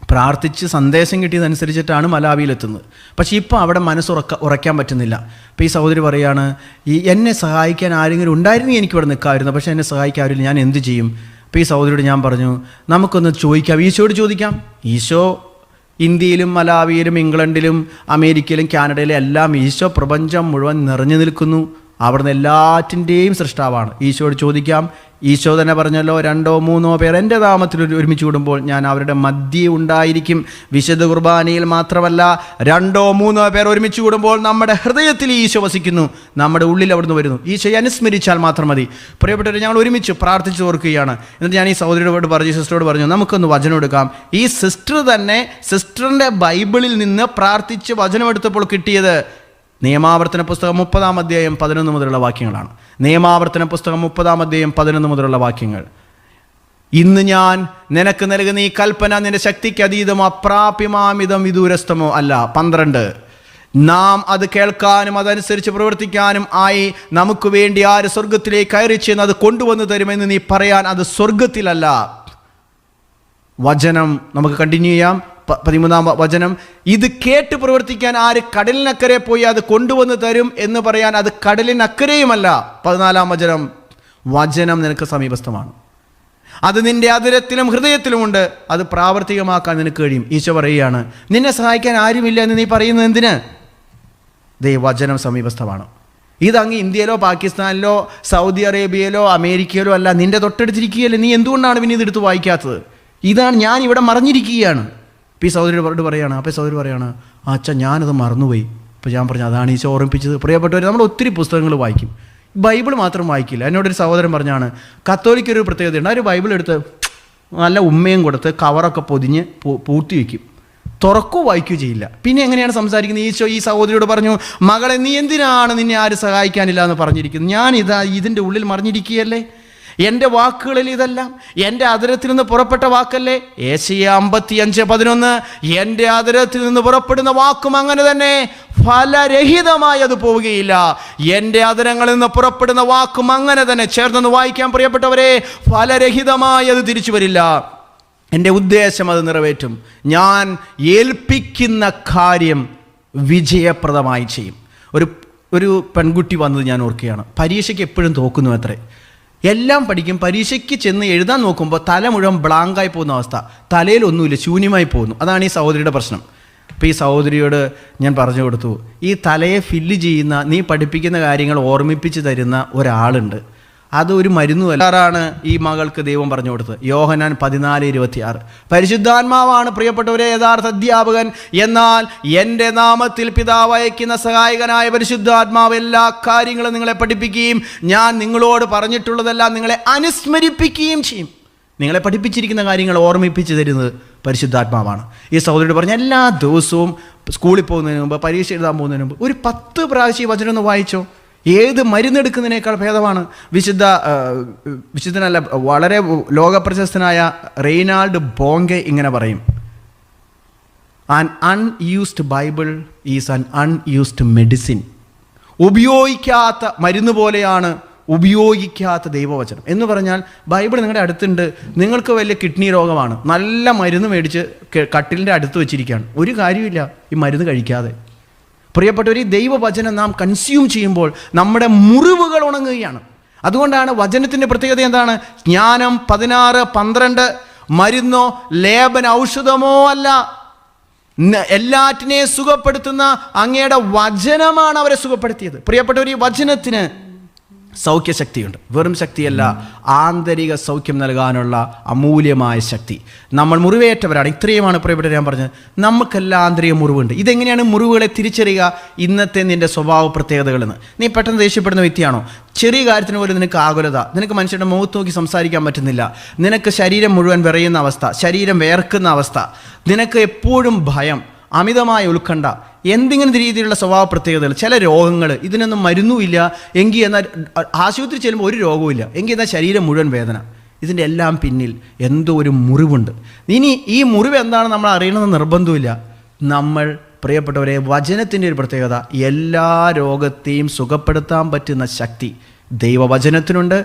പ്രാർത്ഥിച്ച് സന്ദേശം കിട്ടിയതനുസരിച്ചിട്ടാണ് മലാവിയിലെത്തുന്നത്. പക്ഷേ ഇപ്പോൾ അവിടെ ഉറയ്ക്കാൻ പറ്റുന്നില്ല. അപ്പോൾ ഈ സഹോദരി പറയുകയാണ്, എന്നെ സഹായിക്കാൻ ആരെങ്കിലും ഉണ്ടായിരുന്നെങ്കിൽ എനിക്ക് ഇവിടെ നിൽക്കാമായിരുന്നു, പക്ഷേ എന്നെ സഹായിക്കാൻ ആരില്ല, ഞാൻ എന്ത് ചെയ്യും? അപ്പോൾ ഈ സഹോദരിയോട് ഞാൻ പറഞ്ഞു, നമുക്കൊന്ന് ചോദിക്കാം, ഈശോയോട് ചോദിക്കാം. ഈശോ ഇന്ത്യയിലും മലാവിയിലും ഇംഗ്ലണ്ടിലും അമേരിക്കയിലും കാനഡയിലും എല്ലാം ഈശോ പ്രപഞ്ചം മുഴുവൻ നിറഞ്ഞു നിൽക്കുന്നു. അവിടുന്ന് എല്ലാറ്റിൻ്റെയും സൃഷ്ടാവാണ്. ഈശോയോട് ചോദിക്കാം. ഈശോ തന്നെ പറഞ്ഞല്ലോ, 2 or 3 പേർ എൻ്റെ നാമത്തിൽ ഒരുമിച്ച് കൂടുമ്പോൾ ഞാൻ അവരുടെ മധ്യേ ഉണ്ടായിരിക്കും. വിശുദ്ധ കുർബാനയിൽ മാത്രമല്ല, 2 or 3 പേർ ഒരുമിച്ച് കൂടുമ്പോൾ നമ്മുടെ ഹൃദയത്തിൽ ഈശോ വസിക്കുന്നു, നമ്മുടെ ഉള്ളിൽ അവിടുന്ന് വരുന്നു. ഈശോയെ അനുസ്മരിച്ചാൽ മാത്രം മതി. പ്രിയപ്പെട്ടവരെ, ഞങ്ങൾ ഒരുമിച്ച് പ്രാർത്ഥിച്ച് ഓർക്കുകയാണ്. എന്നിട്ട് ഞാൻ ഈ സഹോദരിയോട് പറഞ്ഞു, സിസ്റ്ററോട് പറഞ്ഞു, നമുക്കൊന്ന് വചനം എടുക്കാം. ഈ സിസ്റ്റർ തന്നെ സിസ്റ്ററിൻ്റെ ബൈബിളിൽ നിന്ന് പ്രാർത്ഥിച്ച് വചനം എടുത്തപ്പോൾ കിട്ടിയത് നിയമാവർത്തന പുസ്തകം 30-11 മുതലുള്ള വാക്യങ്ങളാണ്. നിയമാവർത്തന പുസ്തകം 30-11 മുതലുള്ള വാക്യങ്ങൾ. ഇന്ന് ഞാൻ നിനക്ക് നൽകുന്ന ഈ കൽപ്പന നിന്റെ ശക്തിക്ക് അതീതമോ അപ്രാപ്യമാമിതം വിദൂരസ്ഥമോ അല്ല. 12 നാം അത് കേൾക്കാനും അതനുസരിച്ച് പ്രവർത്തിക്കാനും ആയി നമുക്ക് വേണ്ടി ആര് സ്വർഗത്തിലേക്ക് കയറി ചെന്ന് അത് കൊണ്ടുവന്ന് തരുമെന്ന് നീ പറയാൻ അത് സ്വർഗത്തിലല്ല. വചനം നമുക്ക് കണ്ടിന്യൂ ചെയ്യാം. 13-ാം വചനം, ഇത് കേട്ട് പ്രവർത്തിക്കാൻ ആര് കടലിനക്കരെ പോയി അത് കൊണ്ടുവന്ന് തരും എന്ന് പറയാൻ അത് കടലിനക്കരെയുമല്ല. 14-ാം വചനം, വചനം നിനക്ക് സമീപസ്ഥമാണ്, അത് നിന്റെ അതിരത്തിലും ഹൃദയത്തിലുമുണ്ട്, അത് പ്രാവർത്തികമാക്കാൻ നിനക്ക് കഴിയും. ഈശോ പറയുകയാണ്, നിന്നെ സഹായിക്കാൻ ആരുമില്ല എന്ന് നീ പറയുന്നത് എന്തിന്? വചനം സമീപസ്ഥമാണ്. ഇതങ്ങ് ഇന്ത്യയിലോ പാകിസ്ഥാനിലോ സൗദി അറേബ്യയിലോ അമേരിക്കയിലോ അല്ല, നിന്റെ തൊട്ടടുത്തിരിക്കുകയല്ലേ. നീ എന്തുകൊണ്ടാണ് പിന്നെ ഇതെടുത്ത് വായിക്കാത്തത്? ഇതാണ്, ഞാൻ ഇവിടെ മറിഞ്ഞിരിക്കുകയാണ്. ഇപ്പോൾ ഈ സഹോദരി പറയുകയാണ്. അപ്പോൾ സഹോദരി പറയുകയാണ്, അച്ഛാ ഞാനത് മറന്നുപോയി. അപ്പോൾ ഞാൻ പറഞ്ഞു, അതാണ് ഈശോ ഓർമ്മിപ്പിച്ചത്. പ്രിയപ്പെട്ടവർ, നമ്മൾ ഒത്തിരി പുസ്തകങ്ങൾ വായിക്കും, ബൈബിൾ മാത്രം വായിക്കില്ല. എന്നോടൊരു സഹോദരൻ പറഞ്ഞാണ്, കത്തോലിക്കൊരു പ്രത്യേകതയുണ്ട്. അവർ ബൈബിൾ എടുത്ത് നല്ല ഉമ്മയും കൊടുത്ത് കവറൊക്കെ പൊതിഞ്ഞ് പൂട്ടി വയ്ക്കും, തുറക്കോ വായിക്കുകയോ ചെയ്യില്ല. പിന്നെ എങ്ങനെയാണ് സംസാരിക്കുന്നത്? ഈശോ ഈ സഹോദരിയോട് പറഞ്ഞു, മകളെ നീ എന്തിനാണ് നിന്നെ ആരും സഹായിക്കാനില്ല എന്ന് പറഞ്ഞിരിക്കുന്നത്? ഞാൻ ഇതിൻ്റെ ഉള്ളിൽ മറിഞ്ഞിരിക്കുകയല്ലേ. എൻ്റെ വാക്കുകളിൽ ഇതെല്ലാം എൻ്റെ അതിരത്തിൽ നിന്ന് പുറപ്പെട്ട വാക്കല്ലേ. ഏശയ്യ 55:11 എൻ്റെ അതിരത്തിൽ നിന്ന് പുറപ്പെടുന്ന വാക്കും അങ്ങനെ തന്നെ ഫലരഹിതമായി അത് പോവുകയില്ല. എൻ്റെ അതിരങ്ങളിൽ നിന്ന് പുറപ്പെടുന്ന വാക്കും അങ്ങനെ തന്നെ. ചേർന്നൊന്ന് വായിക്കാൻ പ്രിയപ്പെട്ടവരെ, ഫലരഹിതമായി അത് തിരിച്ചു വരില്ല. എൻ്റെ ഉദ്ദേശം അത് നിറവേറ്റും. ഞാൻ ഏൽപ്പിക്കുന്ന കാര്യം വിജയപ്രദമായി ചെയ്യും. ഒരു പെൺകുട്ടി വന്നത് ഞാൻ ഓർക്കുകയാണ്. പരീക്ഷയ്ക്ക് എപ്പോഴും തോക്കുന്നു അത്രേ. എല്ലാം പഠിക്കും, പരീക്ഷയ്ക്ക് ചെന്ന് എഴുതാൻ നോക്കുമ്പോൾ തല മുഴുവൻ ബ്ലാങ്കായി പോകുന്ന അവസ്ഥ, തലയിലൊന്നുമില്ല, ശൂന്യമായി പോകുന്നു. അതാണ് ഈ സഹോദരിയുടെ പ്രശ്നം. അപ്പോൾ ഈ സഹോദരിയോട് ഞാൻ പറഞ്ഞു കൊടുത്തു, ഈ തലയെ ഫില്ല് ചെയ്യുന്ന, നീ പഠിപ്പിക്കുന്ന കാര്യങ്ങൾ ഓർമ്മിപ്പിച്ച് തരുന്ന ഒരാളുണ്ട്, അതൊരു മരുന്നുമല്ലാണ് ഈ മകൾക്ക് ദൈവം പറഞ്ഞു കൊടുത്തത്. യോഹന്നാൻ 14:26. പരിശുദ്ധാത്മാവാണ് പ്രിയപ്പെട്ടവരെ യഥാർത്ഥ അധ്യാപകൻ. എന്നാൽ എൻ്റെ നാമത്തിൽ പിതാവ് അയക്കുന്ന സഹായകനായ പരിശുദ്ധാത്മാവ് എല്ലാ കാര്യങ്ങളും നിങ്ങളെ പഠിപ്പിക്കുകയും ഞാൻ നിങ്ങളോട് പറഞ്ഞിട്ടുള്ളതെല്ലാം നിങ്ങളെ അനുസ്മരിപ്പിക്കുകയും ചെയ്യും. നിങ്ങളെ പഠിപ്പിച്ചിരിക്കുന്ന കാര്യങ്ങൾ ഓർമ്മിപ്പിച്ച് തരുന്നത് പരിശുദ്ധാത്മാവാണ്. ഈ സഹോദരിയോട് പറഞ്ഞ എല്ലാ ദിവസവും സ്കൂളിൽ പോകുന്നതിന് മുമ്പ്, പരീക്ഷ എഴുതാൻ പോകുന്നതിന് മുമ്പ് ഒരു 10 പ്രാവശ്യം ഈ വചനം ഒന്ന് വായിച്ചോ. ഏത് മരുന്നെടുക്കുന്നതിനേക്കാൾ ഭേദമാണ്. വിശുദ്ധനല്ല, വളരെ ലോകപ്രശസ്തനായ റെയ്നാൾഡ് ബോങ്കെ ഇങ്ങനെ പറയും, an unused Bible is an unused medicine. ഉപയോഗിക്കാത്ത മരുന്ന് പോലെയാണ് ഉപയോഗിക്കാത്ത ദൈവവചനം. എന്ന് പറഞ്ഞാൽ ബൈബിൾ നിങ്ങളുടെ അടുത്തുണ്ട്, നിങ്ങൾക്ക് വലിയ കിഡ്നി രോഗമാണ്, നല്ല മരുന്ന് മേടിച്ച് കട്ടിലിൻ്റെ അടുത്ത് വെച്ചിരിക്കുകയാണ്, ഒരു കാര്യമില്ല ഈ മരുന്ന് കഴിക്കാതെ. പ്രിയപ്പെട്ടവർ, ഈ ദൈവവചനം നാം കൺസ്യൂം ചെയ്യുമ്പോൾ നമ്മുടെ മുറിവുകൾ ഉണങ്ങുകയാണ്. അതുകൊണ്ടാണ് വചനത്തിൻ്റെ പ്രത്യേകത എന്താണ്? ജ്ഞാനം 16:12 മരുന്നോ ലേപന ഔഷധമോ അല്ല, എല്ലാറ്റിനെയും സുഖപ്പെടുത്തുന്ന അങ്ങയുടെ വചനമാണ് അവരെ സുഖപ്പെടുത്തിയത്. പ്രിയപ്പെട്ടവർ, ഈ വചനത്തിന് സൗഖ്യശക്തിയുണ്ട്. വെറും ശക്തിയല്ല, ആന്തരിക സൗഖ്യം നൽകാനുള്ള അമൂല്യമായ ശക്തി. നമ്മൾ മുറിവേറ്റവരാണ്. ഇത്രയുമാണ് പ്രിയപ്പെട്ടവർ ഞാൻ പറഞ്ഞത്. നമുക്കെല്ലാം ആന്തരിക മുറിവുണ്ട്. ഇതെങ്ങനെയാണ് മുറിവുകളെ തിരിച്ചറിയുക? ഇന്നത്തെ നിൻ്റെ സ്വഭാവ പ്രത്യേകതകളെന്ന്. നീ പെട്ടെന്ന് ദേഷ്യപ്പെടുന്ന വ്യക്തിയാണോ? ചെറിയ കാര്യത്തിന് പോലും നിനക്ക് ആകുലത, നിനക്ക് മനുഷ്യരുടെ മുഖത്ത് നോക്കി സംസാരിക്കാൻ പറ്റുന്നില്ല, നിനക്ക് ശരീരം മുഴുവൻ വിറയുന്ന അവസ്ഥ, ശരീരം വേർക്കുന്ന അവസ്ഥ, നിനക്ക് എപ്പോഴും ഭയം, അമിതമായ ഉത്കണ്ഠ, എന്തെങ്കിലും രീതിയിലുള്ള സ്വഭാവ പ്രത്യേകതകൾ, ചില രോഗങ്ങൾ, ഇതിനൊന്നും മരുന്നുമില്ല എങ്കിൽ എന്നാൽ ആശുപത്രി ചെല്ലുമ്പോൾ ഒരു രോഗവുമില്ല എങ്കിൽ എന്നാൽ ശരീരം മുഴുവൻ വേദന. ഇതിൻ്റെ എല്ലാം പിന്നിൽ എന്തോ ഒരു മുറിവുണ്ട്. ഇനി ഈ മുറിവ് എന്താണെന്ന് നമ്മൾ അറിയണമെന്ന് നിർബന്ധമില്ല. നമ്മൾ പ്രിയപ്പെട്ടവരെ, വചനത്തിൻ്റെ ഒരു പ്രത്യേകത, എല്ലാ രോഗത്തെയും സുഖപ്പെടുത്താൻ പറ്റുന്ന ശക്തി ദൈവവചനത്തിനുണ്ട്.